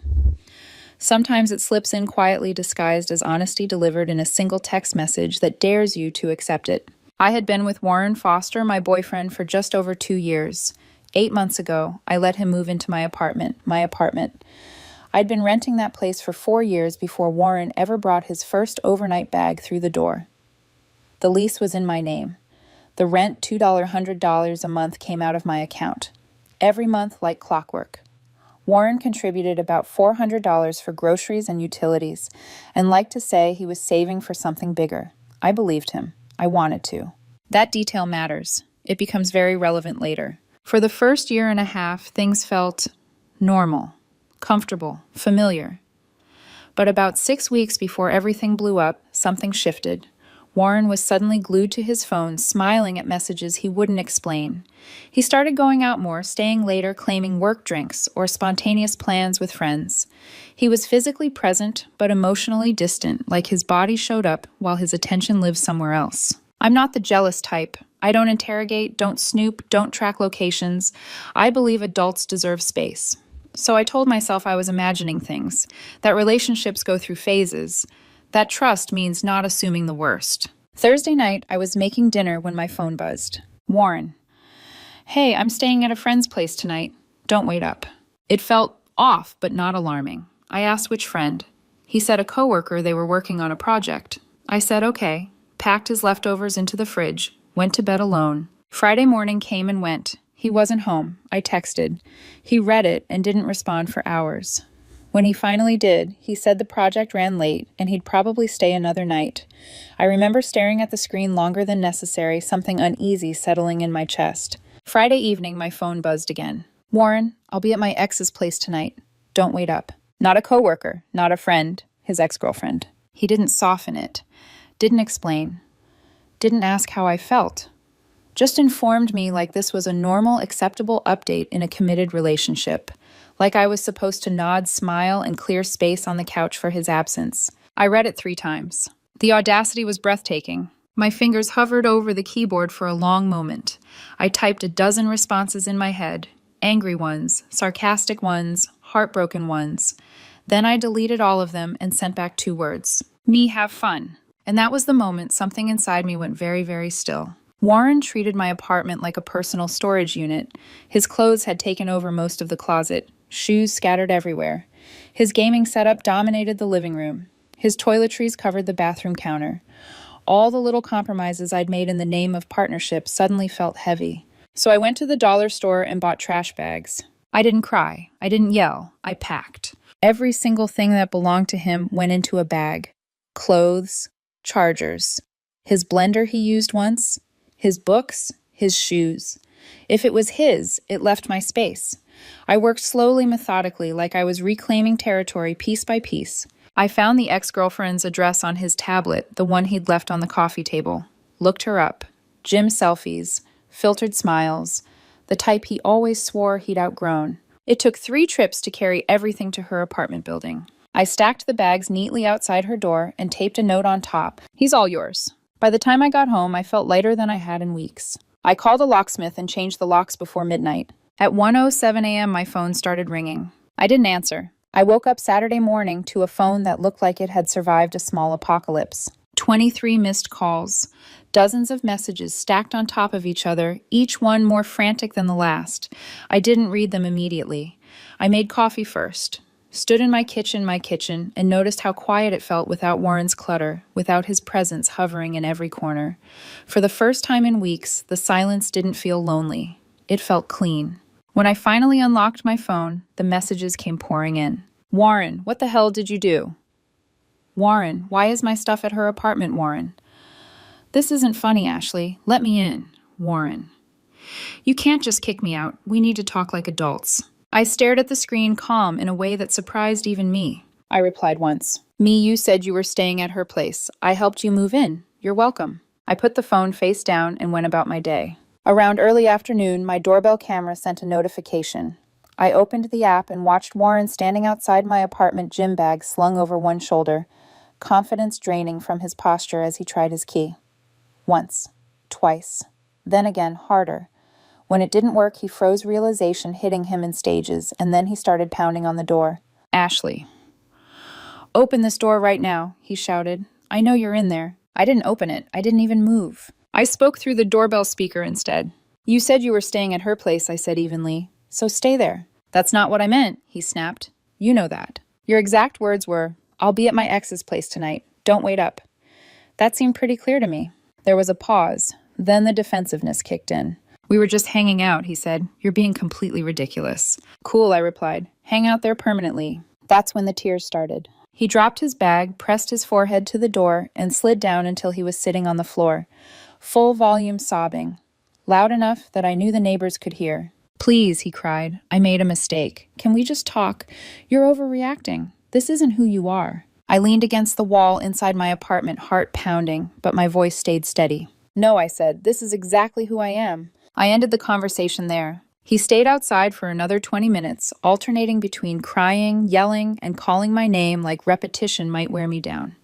Sometimes it slips in quietly disguised as honesty delivered in a single text message that dares you to accept it. I had been with Warren Foster, my boyfriend, for just over 2 years. 8 months ago, I let him move into my apartment. I'd been renting that place for 4 years before Warren ever brought his first overnight bag through the door. The lease was in my name. The rent, $100 a month, came out of my account. Every month like clockwork. Warren contributed about $400 for groceries and utilities, and liked to say he was saving for something bigger. I believed him. I wanted to. That detail matters. It becomes very relevant later. For the first year and a half, things felt normal, comfortable, familiar. But about 6 weeks before everything blew up, something shifted. Warren was suddenly glued to his phone, smiling at messages he wouldn't explain. He started going out more, staying later, claiming work drinks or spontaneous plans with friends. He was physically present, but emotionally distant, like his body showed up while his attention lived somewhere else. I'm not the jealous type. I don't interrogate, don't snoop, don't track locations. I believe adults deserve space. So I told myself I was imagining things, that relationships go through phases, that trust means not assuming the worst. Thursday night, I was making dinner when my phone buzzed. Warren. Hey, I'm staying at a friend's place tonight. Don't wait up. It felt off, but not alarming. I asked which friend. He said a coworker, they were working on a project. I said okay, packed his leftovers into the fridge, went to bed alone. Friday morning came and went. He wasn't home. I texted. He read it and didn't respond for hours. When he finally did, he said the project ran late and he'd probably stay another night. I remember staring at the screen longer than necessary, something uneasy settling in my chest. Friday evening, my phone buzzed again. Warren, I'll be at my ex's place tonight. Don't wait up. Not a coworker, not a friend, his ex-girlfriend. He didn't soften it, didn't explain, didn't ask how I felt. Just informed me like this was a normal, acceptable update in a committed relationship. Like I was supposed to nod, smile, and clear space on the couch for his absence. I read it 3 times. The audacity was breathtaking. My fingers hovered over the keyboard for a long moment. I typed a dozen responses in my head. Angry ones, sarcastic ones, heartbroken ones. Then I deleted all of them and sent back 2 words. Me have fun. And that was the moment something inside me went very, very still. Warren treated my apartment like a personal storage unit. His clothes had taken over most of the closet, shoes scattered everywhere. His gaming setup dominated the living room. His toiletries covered the bathroom counter. All the little compromises I'd made in the name of partnership suddenly felt heavy. So I went to the dollar store and bought trash bags. I didn't cry. I didn't yell. I packed. Every single thing that belonged to him went into a bag. Clothes, chargers, his blender he used once, his books, his shoes. If it was his, it left my space. I worked slowly, methodically, like I was reclaiming territory piece by piece. I found the ex-girlfriend's address on his tablet, the one he'd left on the coffee table. Looked her up. Gym selfies, filtered smiles, the type he always swore he'd outgrown. It took 3 trips to carry everything to her apartment building. I stacked the bags neatly outside her door and taped a note on top. He's all yours. By the time I got home, I felt lighter than I had in weeks. I called a locksmith and changed the locks before midnight. At 1:07 a.m., my phone started ringing. I didn't answer. I woke up Saturday morning to a phone that looked like it had survived a small apocalypse. 23 missed calls. Dozens of messages stacked on top of each other, each one more frantic than the last. I didn't read them immediately. I made coffee first. Stood in my kitchen, and noticed how quiet it felt without Warren's clutter, without his presence hovering in every corner. For the first time in weeks, the silence didn't feel lonely. It felt clean. When I finally unlocked my phone, the messages came pouring in. Warren, what the hell did you do? Warren, why is my stuff at her apartment, Warren? This isn't funny, Ashley. Let me in. Warren. You can't just kick me out. We need to talk like adults. I stared at the screen, calm in a way that surprised even me. I replied once. Me, you said you were staying at her place. I helped you move in. You're welcome. I put the phone face down and went about my day. Around early afternoon, my doorbell camera sent a notification. I opened the app and watched Warren standing outside my apartment, gym bag slung over one shoulder, confidence draining from his posture as he tried his key. Once, twice, then again harder. When it didn't work, he froze, realization hitting him in stages, and then he started pounding on the door. Ashley. Open this door right now, he shouted. I know you're in there. I didn't open it. I didn't even move. I spoke through the doorbell speaker instead. You said you were staying at her place, I said evenly. So stay there. That's not what I meant, he snapped. You know that. Your exact words were, I'll be at my ex's place tonight. Don't wait up. That seemed pretty clear to me. There was a pause. Then the defensiveness kicked in. We were just hanging out, he said. You're being completely ridiculous. Cool, I replied. Hang out there permanently. That's when the tears started. He dropped his bag, pressed his forehead to the door, and slid down until he was sitting on the floor, full volume sobbing, loud enough that I knew the neighbors could hear. Please, he cried. I made a mistake. Can we just talk? You're overreacting. This isn't who you are. I leaned against the wall inside my apartment, heart pounding, but my voice stayed steady. No, I said, this is exactly who I am. I ended the conversation there. He stayed outside for another 20 minutes, alternating between crying, yelling, and calling my name like repetition might wear me down.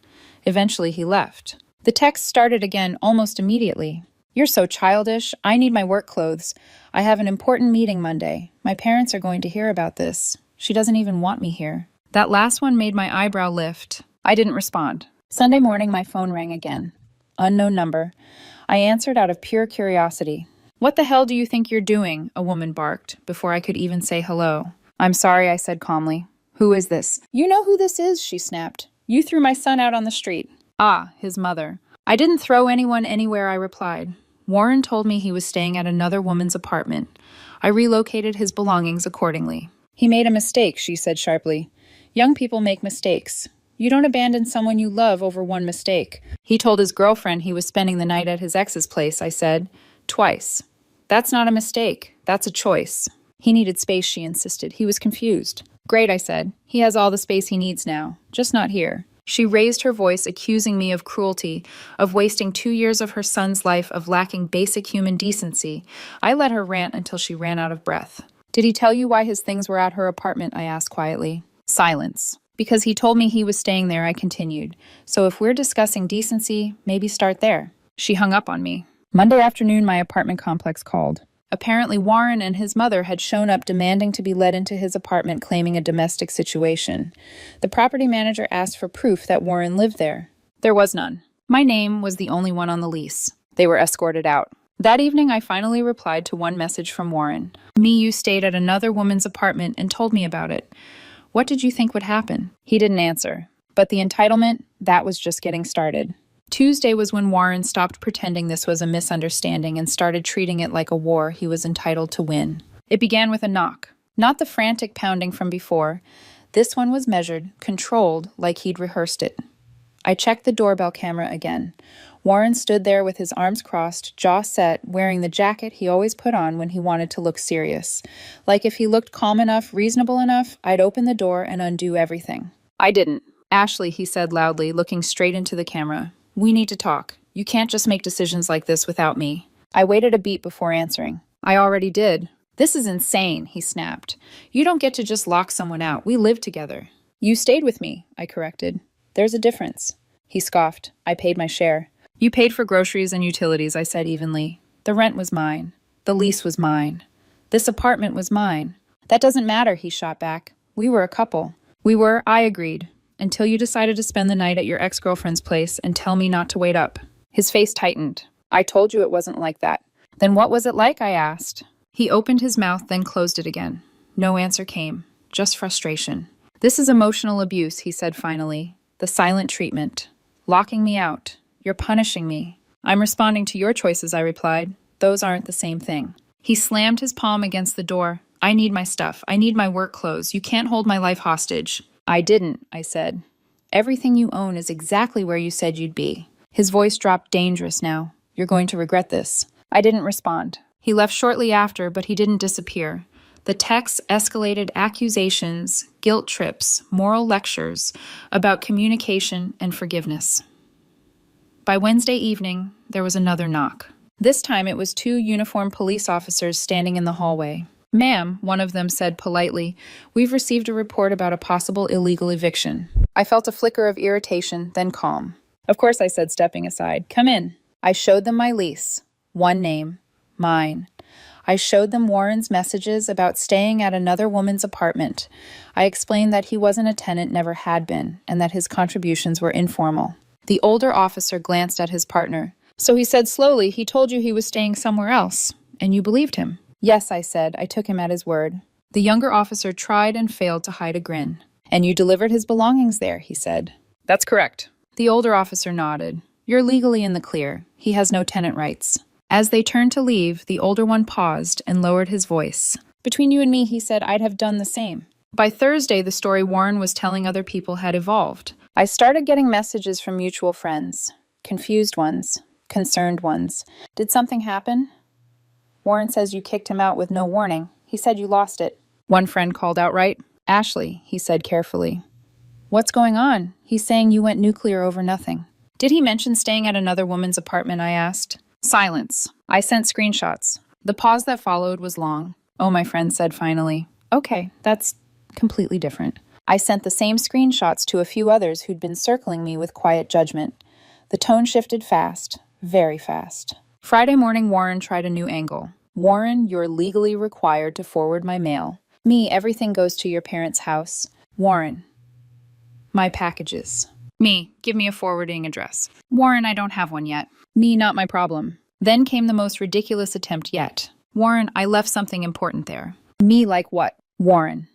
Eventually, he left. The text started again almost immediately. You're so childish. I need my work clothes. I have an important meeting Monday. My parents are going to hear about this. She doesn't even want me here. That last one made my eyebrow lift. I didn't respond. Sunday morning, my phone rang again. Unknown number. I answered out of pure curiosity. What the hell do you think you're doing? A woman barked, before I could even say hello. I'm sorry, I said calmly. Who is this? You know who this is, she snapped. You threw my son out on the street. Ah, his mother. I didn't throw anyone anywhere, I replied. Warren told me he was staying at another woman's apartment. I relocated his belongings accordingly. He made a mistake, she said sharply. Young people make mistakes. You don't abandon someone you love over one mistake. He told his girlfriend he was spending the night at his ex's place, I said. Twice. That's not a mistake. That's a choice. He needed space, she insisted. He was confused. Great, I said. He has all the space he needs now. Just not here. She raised her voice, accusing me of cruelty, of wasting 2 years of her son's life, of lacking basic human decency. I let her rant until she ran out of breath. Did he tell you why his things were at her apartment? I asked quietly. Silence. Because he told me he was staying there, I continued. So if we're discussing decency, maybe start there. She hung up on me. Monday afternoon, my apartment complex called. Apparently, Warren and his mother had shown up demanding to be let into his apartment, claiming a domestic situation. The property manager asked for proof that Warren lived there. There was none. My name was the only one on the lease. They were escorted out. That evening, I finally replied to one message from Warren. You stayed at another woman's apartment and told me about it. What did you think would happen? He didn't answer. But the entitlement, that was just getting started. Tuesday was when Warren stopped pretending this was a misunderstanding and started treating it like a war he was entitled to win. It began with a knock. Not the frantic pounding from before. This one was measured, controlled, like he'd rehearsed it. I checked the doorbell camera again. Warren stood there with his arms crossed, jaw set, wearing the jacket he always put on when he wanted to look serious. Like if he looked calm enough, reasonable enough, I'd open the door and undo everything. I didn't. Ashley, he said loudly, looking straight into the camera. We need to talk. You can't just make decisions like this without me. I waited a beat before answering. I already did. This is insane, he snapped. You don't get to just lock someone out. We live together. You stayed with me, I corrected. There's a difference. He scoffed. I paid my share. You paid for groceries and utilities, I said evenly. The rent was mine. The lease was mine. This apartment was mine. That doesn't matter, he shot back. We were a couple. We were, I agreed. Until you decided to spend the night at your ex-girlfriend's place and tell me not to wait up. His face tightened. I told you it wasn't like that. Then what was it like, I asked. He opened his mouth, then closed it again. No answer came. Just frustration. This is emotional abuse, he said finally. The silent treatment. Locking me out. You're punishing me. I'm responding to your choices, I replied. Those aren't the same thing. He slammed his palm against the door. I need my stuff. I need my work clothes. You can't hold my life hostage. I didn't, I said. Everything you own is exactly where you said you'd be. His voice dropped dangerous now. You're going to regret this. I didn't respond. He left shortly after, but he didn't disappear. The texts escalated accusations, guilt trips, moral lectures about communication and forgiveness. By Wednesday evening, there was another knock. This time it was 2 uniformed police officers standing in the hallway. Ma'am, one of them said politely, we've received a report about a possible illegal eviction. I felt a flicker of irritation, then calm. Of course, I said, stepping aside. Come in. I showed them my lease. One name. Mine. I showed them Warren's messages about staying at another woman's apartment. I explained that he wasn't a tenant, never had been, and that his contributions were informal. The older officer glanced at his partner. So he said slowly, he told you he was staying somewhere else. And you believed him? Yes, I said. I took him at his word. The younger officer tried and failed to hide a grin. And you delivered his belongings there, he said. That's correct. The older officer nodded. You're legally in the clear. He has no tenant rights. As they turned to leave, the older one paused and lowered his voice. Between you and me, he said, I'd have done the same. By Thursday, the story Warren was telling other people had evolved. I started getting messages from mutual friends. Confused ones. Concerned ones. Did something happen? Warren says you kicked him out with no warning. He said you lost it. One friend called outright. Ashley, he said carefully. What's going on? He's saying you went nuclear over nothing. Did he mention staying at another woman's apartment, I asked. Silence. I sent screenshots. The pause that followed was long. Oh, my friend said finally. Okay, that's completely different. I sent the same screenshots to a few others who'd been circling me with quiet judgment. The tone shifted fast, very fast. Friday morning, Warren tried a new angle. Warren, you're legally required to forward my mail. Me, everything goes to your parents' house. Warren, my packages. Me, give me a forwarding address. Warren, I don't have one yet. Me, not my problem. Then came the most ridiculous attempt yet. Warren, I left something important there. Me, like what? Warren.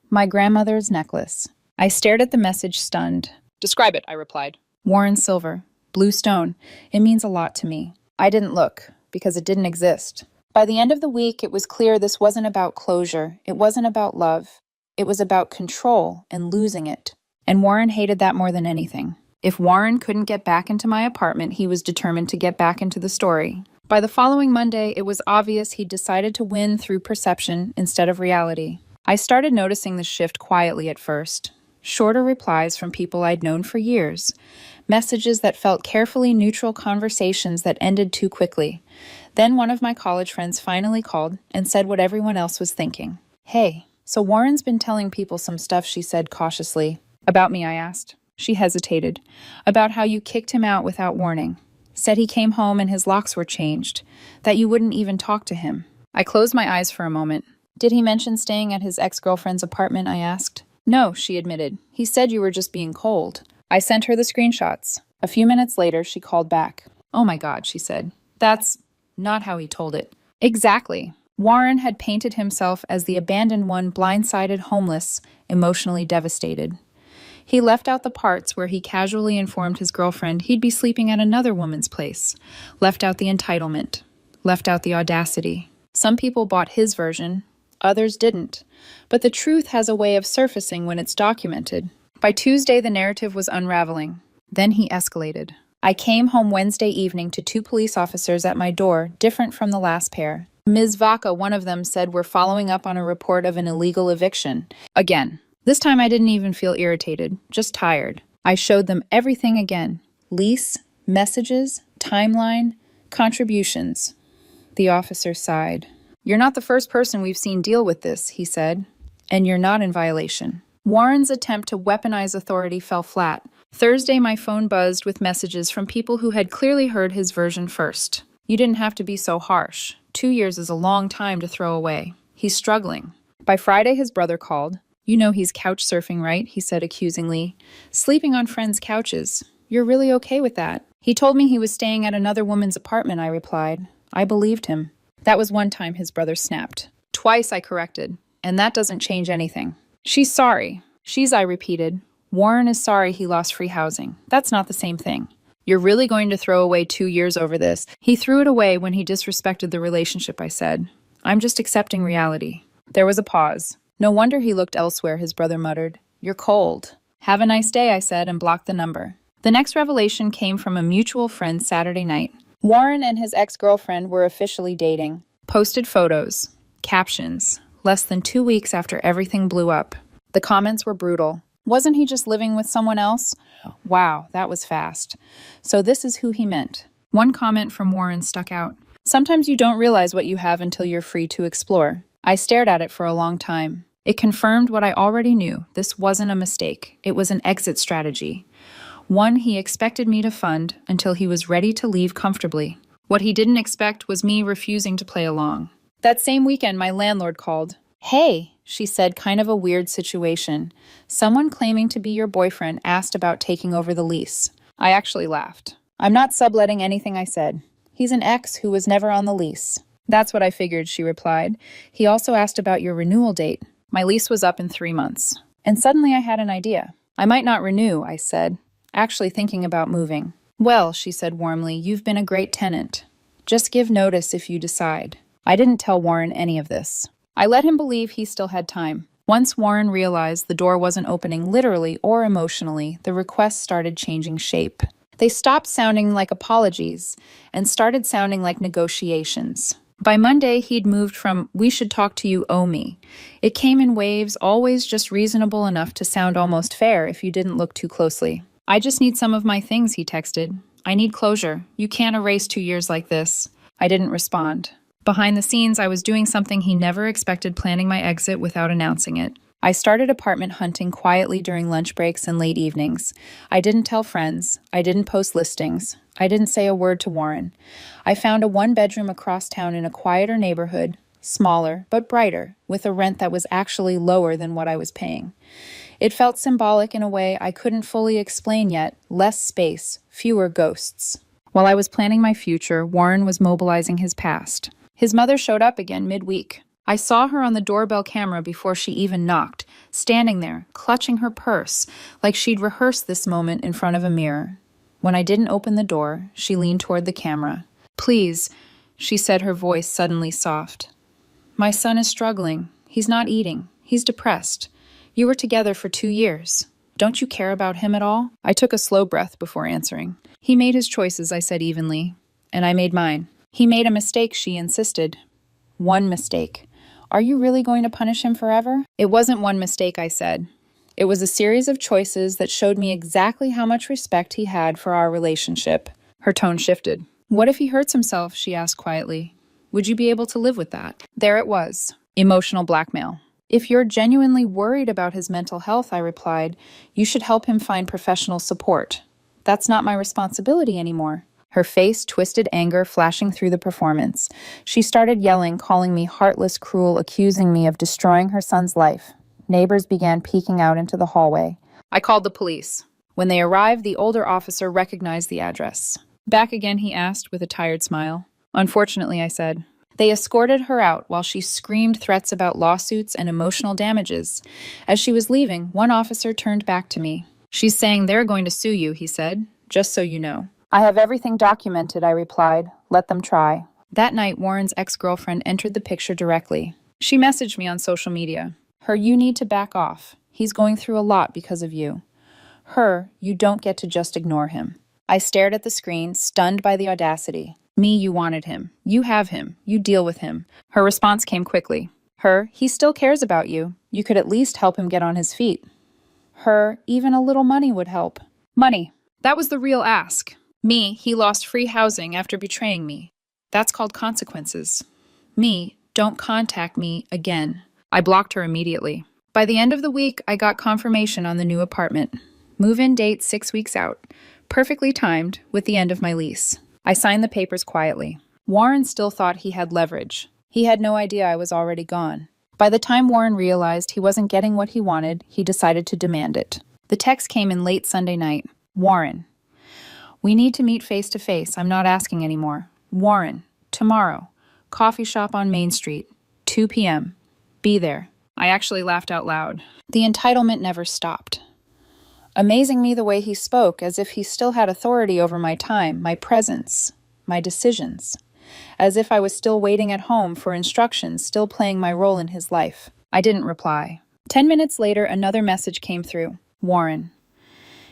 My grandmother's necklace. I stared at the message, stunned. Describe it, I replied. Warren silver. Blue stone. It means a lot to me. I didn't look, because it didn't exist. By the end of the week, it was clear this wasn't about closure. It wasn't about love. It was about control and losing it. And Warren hated that more than anything. If Warren couldn't get back into my apartment, he was determined to get back into the story. By the following Monday, it was obvious he'd decided to win through perception instead of reality. I started noticing the shift quietly at first. Shorter replies from people I'd known for years. Messages that felt carefully neutral conversations that ended too quickly. Then one of my college friends finally called and said what everyone else was thinking. Hey, so Warren's been telling people some stuff, she said cautiously. About me, I asked. She hesitated. About how you kicked him out without warning. Said he came home and his locks were changed. That you wouldn't even talk to him. I closed my eyes for a moment. Did he mention staying at his ex-girlfriend's apartment, I asked. No, she admitted. He said you were just being cold. I sent her the screenshots. A few minutes later, she called back. Oh my God, she said. That's not how he told it. Exactly. Warren had painted himself as the abandoned one, blindsided, homeless, emotionally devastated. He left out the parts where he casually informed his girlfriend he'd be sleeping at another woman's place. Left out the entitlement. Left out the audacity. Some people bought his version. Others didn't. But the truth has a way of surfacing when it's documented. By Tuesday, the narrative was unraveling. Then he escalated. I came home Wednesday evening to 2 police officers at my door, different from the last pair. Ms. Vaca, one of them, said we're following up on a report of an illegal eviction. Again. This time I didn't even feel irritated, just tired. I showed them everything again. Lease, messages, timeline, contributions. The officer sighed. You're not the first person we've seen deal with this, he said. And you're not in violation. Warren's attempt to weaponize authority fell flat. Thursday, my phone buzzed with messages from people who had clearly heard his version first. You didn't have to be so harsh. 2 years is a long time to throw away. He's struggling. By Friday, his brother called. You know he's couch surfing, right? He said accusingly. Sleeping on friends' couches. You're really okay with that? He told me he was staying at another woman's apartment, I replied. I believed him. That was one time, his brother snapped. Twice, I corrected. And that doesn't change anything. She's sorry. I repeated. Warren is sorry he lost free housing. That's not the same thing. You're really going to throw away 2 years over this? He threw it away when he disrespected the relationship, I said. I'm just accepting reality. There was a pause. No wonder he looked elsewhere, his brother muttered. You're cold. Have a nice day, I said, and blocked the number. The next revelation came from a mutual friend Saturday night. Warren and his ex-girlfriend were officially dating. Posted photos. Captions. Less than 2 weeks after everything blew up. The comments were brutal. Wasn't he just living with someone else? Wow, that was fast. So this is who he meant. One comment from Warren stuck out. Sometimes you don't realize what you have until you're free to explore. I stared at it for a long time. It confirmed what I already knew. This wasn't a mistake. It was an exit strategy. One he expected me to fund until he was ready to leave comfortably. What he didn't expect was me refusing to play along. That same weekend, my landlord called. Hey, she said, kind of a weird situation. Someone claiming to be your boyfriend asked about taking over the lease. I actually laughed. I'm not subletting anything, I said. He's an ex who was never on the lease. That's what I figured, she replied. He also asked about your renewal date. My lease was up in 3 months. And suddenly I had an idea. I might not renew, I said, actually thinking about moving. Well, she said warmly, you've been a great tenant. Just give notice if you decide. I didn't tell Warren any of this. I let him believe he still had time. Once Warren realized the door wasn't opening literally or emotionally, the requests started changing shape. They stopped sounding like apologies and started sounding like negotiations. By Monday, he'd moved from, we should talk to you, owe me. It came in waves, always just reasonable enough to sound almost fair if you didn't look too closely. I just need some of my things, he texted. I need closure. You can't erase 2 years like this. I didn't respond. Behind the scenes, I was doing something he never expected, planning my exit without announcing it. I started apartment hunting quietly during lunch breaks and late evenings. I didn't tell friends. I didn't post listings. I didn't say a word to Warren. I found a one-bedroom across town in a quieter neighborhood, smaller but brighter, with a rent that was actually lower than what I was paying. It felt symbolic in a way I couldn't fully explain yet. Less space, fewer ghosts. While I was planning my future, Warren was mobilizing his past. His mother showed up again midweek. I saw her on the doorbell camera before she even knocked, standing there, clutching her purse, like she'd rehearsed this moment in front of a mirror. When I didn't open the door, she leaned toward the camera. Please, she said, her voice suddenly soft. My son is struggling. He's not eating. He's depressed. You were together for 2 years. Don't you care about him at all? I took a slow breath before answering. He made his choices, I said evenly, and I made mine. He made a mistake, she insisted. One mistake. Are you really going to punish him forever? It wasn't one mistake, I said. It was a series of choices that showed me exactly how much respect he had for our relationship. Her tone shifted. What if he hurts himself? She asked quietly. Would you be able to live with that? There it was. Emotional blackmail. If you're genuinely worried about his mental health, I replied, you should help him find professional support. That's not my responsibility anymore. Her face twisted anger flashing through the performance. She started yelling, calling me heartless, cruel, accusing me of destroying her son's life. Neighbors began peeking out into the hallway. I called the police. When they arrived, the older officer recognized the address. Back again, he asked with a tired smile. Unfortunately, I said. They escorted her out while she screamed threats about lawsuits and emotional damages. As she was leaving, one officer turned back to me. She's saying they're going to sue you, he said, just so you know. I have everything documented, I replied. Let them try. That night, Warren's ex-girlfriend entered the picture directly. She messaged me on social media. Her, you need to back off. He's going through a lot because of you. Her, you don't get to just ignore him. I stared at the screen, stunned by the audacity. Me, you wanted him. You have him. You deal with him. Her response came quickly. Her, he still cares about you. You could at least help him get on his feet. Her, even a little money would help. Money. That was the real ask. Me, he lost free housing after betraying me. That's called consequences. Me, don't contact me again. I blocked her immediately. By the end of the week, I got confirmation on the new apartment. Move-in date 6 weeks out. Perfectly timed with the end of my lease. I signed the papers quietly. Warren still thought he had leverage. He had no idea I was already gone. By the time Warren realized he wasn't getting what he wanted, he decided to demand it. The text came in late Sunday night. Warren. We need to meet face to face. I'm not asking anymore. Warren. Tomorrow. Coffee shop on Main Street. 2 p.m. Be there. I actually laughed out loud. The entitlement never stopped. Amazing me the way he spoke, as if he still had authority over my time, my presence, my decisions. As if I was still waiting at home for instructions, still playing my role in his life. I didn't reply. 10 minutes later, another message came through. Warren.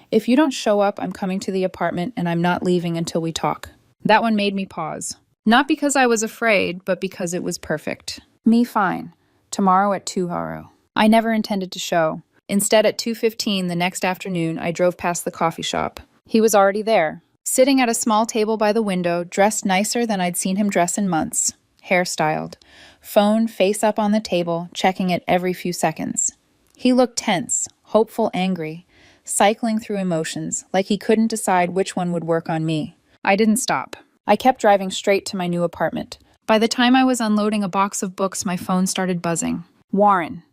If you don't show up, I'm coming to the apartment and I'm not leaving until we talk. That one made me pause. Not because I was afraid, but because it was perfect. Me fine. Tomorrow at 2 haro. I never intended to show. Instead, at 2:15 the next afternoon, I drove past the coffee shop. He was already there, sitting at a small table by the window, dressed nicer than I'd seen him dress in months. Hairstyled. Phone face up on the table, checking it every few seconds. He looked tense, hopeful, angry, cycling through emotions, like he couldn't decide which one would work on me. I didn't stop. I kept driving straight to my new apartment. By the time I was unloading a box of books, my phone started buzzing. Warren.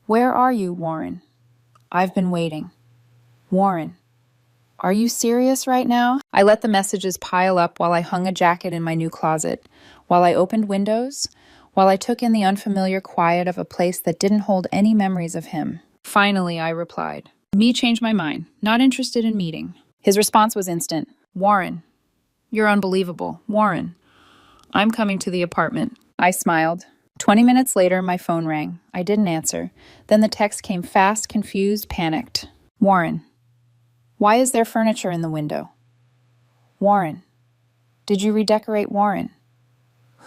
Where are you, Warren? I've been waiting. Warren. Are you serious right now? I let the messages pile up while I hung a jacket in my new closet, while I opened windows, while I took in the unfamiliar quiet of a place that didn't hold any memories of him. Finally, I replied, "Me changed my mind. Not interested in meeting." His response was instant. "Warren, you're unbelievable. Warren, I'm coming to the apartment." I smiled. 20 minutes later, my phone rang. I didn't answer. Then the text came fast, confused, panicked. "Warren, why is there furniture in the window? Warren, did you redecorate Warren?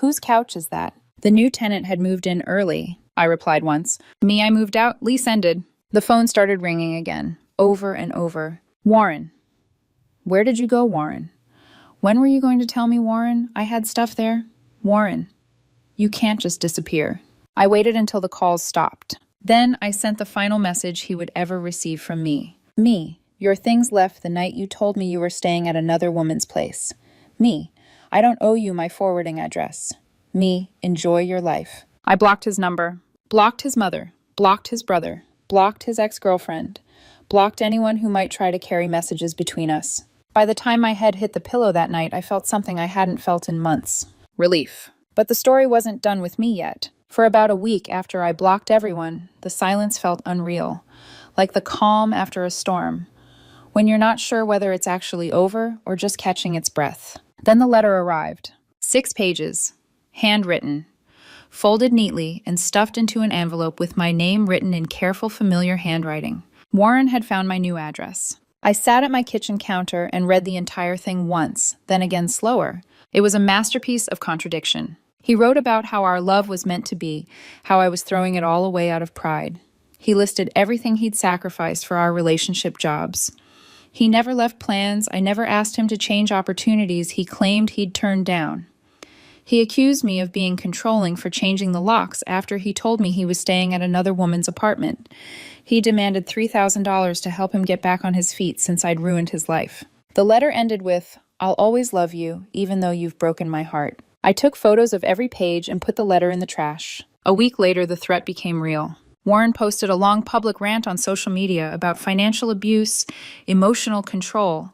Whose couch is that?" "The new tenant had moved in early," I replied once. "Me, I moved out. Lease ended." The phone started ringing again, over and over. "Warren, where did you go, Warren? When were you going to tell me, Warren? I had stuff there. Warren, you can't just disappear." I waited until the calls stopped. Then I sent the final message he would ever receive from me. "Me, your things left the night you told me you were staying at another woman's place. Me, I don't owe you my forwarding address. Me, enjoy your life." I blocked his number, blocked his mother, blocked his brother, blocked his ex-girlfriend, blocked anyone who might try to carry messages between us. By the time my head hit the pillow that night, I felt something I hadn't felt in months. Relief. But the story wasn't done with me yet. For about a week after I blocked everyone, the silence felt unreal, like the calm after a storm, when you're not sure whether it's actually over or just catching its breath. Then the letter arrived. 6 pages, handwritten, folded neatly and stuffed into an envelope with my name written in careful, familiar handwriting. Warren had found my new address. I sat at my kitchen counter and read the entire thing once, then again slower. It was a masterpiece of contradiction. He wrote about how our love was meant to be, how I was throwing it all away out of pride. He listed everything he'd sacrificed for our relationship jobs. He never left plans. I never asked him to change opportunities he claimed he'd turned down. He accused me of being controlling for changing the locks after he told me he was staying at another woman's apartment. He demanded $3,000 to help him get back on his feet since I'd ruined his life. The letter ended with, "I'll always love you, even though you've broken my heart." I took photos of every page and put the letter in the trash. A week later, the threat became real. Warren posted a long public rant on social media about financial abuse, emotional control,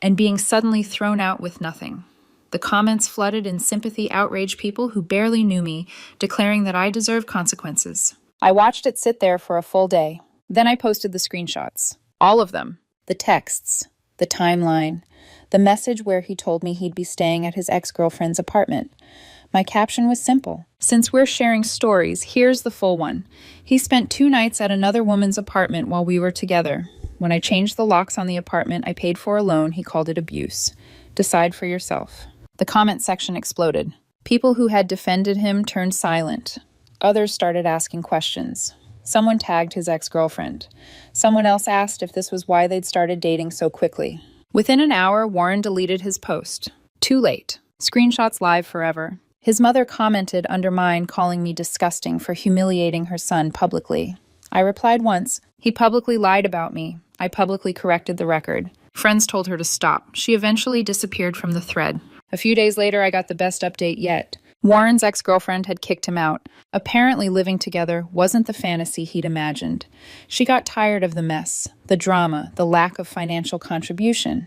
and being suddenly thrown out with nothing. The comments flooded in sympathy outraged people who barely knew me, declaring that I deserved consequences. I watched it sit there for a full day. Then I posted the screenshots. All of them. The texts, the timeline, the message where he told me he'd be staying at his ex-girlfriend's apartment. My caption was simple. "Since we're sharing stories, here's the full one. He spent 2 nights at another woman's apartment while we were together. When I changed the locks on the apartment I paid for alone, he called it abuse. Decide for yourself." The comment section exploded. People who had defended him turned silent. Others started asking questions. Someone tagged his ex-girlfriend. Someone else asked if this was why they'd started dating so quickly. Within an hour, Warren deleted his post. Too late. Screenshots live forever. His mother commented under mine, calling me disgusting for humiliating her son publicly. I replied once, "He publicly lied about me. I publicly corrected the record." Friends told her to stop. She eventually disappeared from the thread. A few days later, I got the best update yet. Warren's ex-girlfriend had kicked him out. Apparently, living together wasn't the fantasy he'd imagined. She got tired of the mess, the drama, the lack of financial contribution.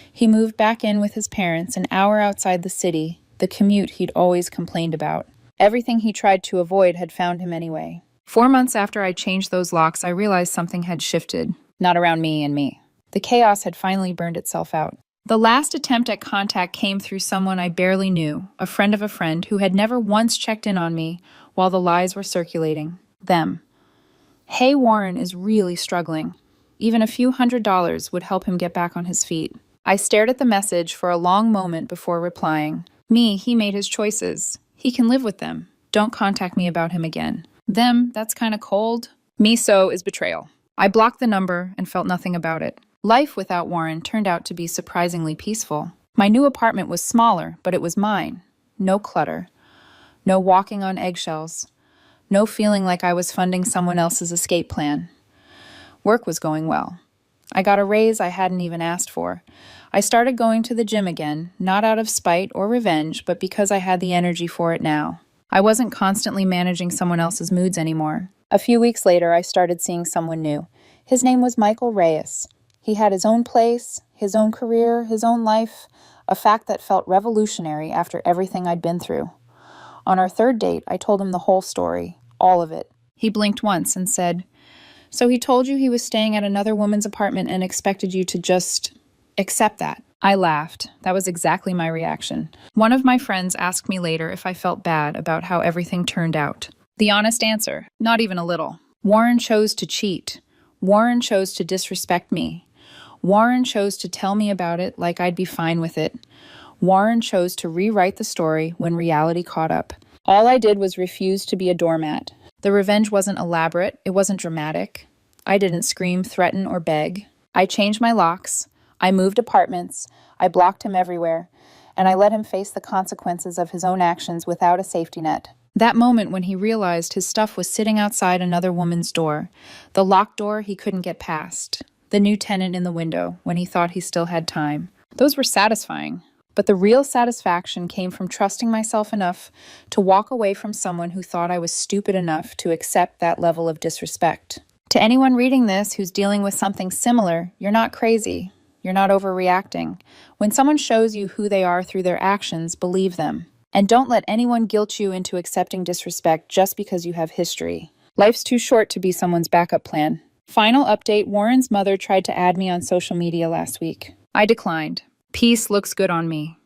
He moved back in with his parents an hour outside the city, the commute he'd always complained about. Everything he tried to avoid had found him anyway. 4 months after I changed those locks, I realized something had shifted. Not around me and me. The chaos had finally burned itself out. The last attempt at contact came through someone I barely knew, a friend of a friend who had never once checked in on me while the lies were circulating. Them. "Hey, Warren is really struggling. Even a few $100s would help him get back on his feet." I stared at the message for a long moment before replying. "Me, he made his choices. He can live with them. Don't contact me about him again." "Them, that's kinda cold." "Me so is betrayal." I blocked the number and felt nothing about it. Life without Warren turned out to be surprisingly peaceful. My new apartment was smaller, but it was mine. No clutter. No walking on eggshells. No feeling like I was funding someone else's escape plan. Work was going well. I got a raise I hadn't even asked for. I started going to the gym again, not out of spite or revenge, but because I had the energy for it now. I wasn't constantly managing someone else's moods anymore. A few weeks later, I started seeing someone new. His name was Michael Reyes. He had his own place, his own career, his own life, a fact that felt revolutionary after everything I'd been through. On our third date, I told him the whole story, all of it. He blinked once and said, "So he told you he was staying at another woman's apartment and expected you to just accept that?" I laughed. That was exactly my reaction. One of my friends asked me later if I felt bad about how everything turned out. The honest answer, not even a little. Warren chose to cheat. Warren chose to disrespect me. Warren chose to tell me about it like I'd be fine with it. Warren chose to rewrite the story when reality caught up. All I did was refuse to be a doormat. The revenge wasn't elaborate, it wasn't dramatic. I didn't scream, threaten, or beg. I changed my locks. I moved apartments. I blocked him everywhere. And I let him face the consequences of his own actions without a safety net. That moment when he realized his stuff was sitting outside another woman's door, the locked door he couldn't get past, the new tenant in the window when he thought he still had time. Those were satisfying. But the real satisfaction came from trusting myself enough to walk away from someone who thought I was stupid enough to accept that level of disrespect. To anyone reading this who's dealing with something similar, you're not crazy. You're not overreacting. When someone shows you who they are through their actions, believe them. And don't let anyone guilt you into accepting disrespect just because you have history. Life's too short to be someone's backup plan. Final update, Warren's mother tried to add me on social media last week. I declined. Peace looks good on me.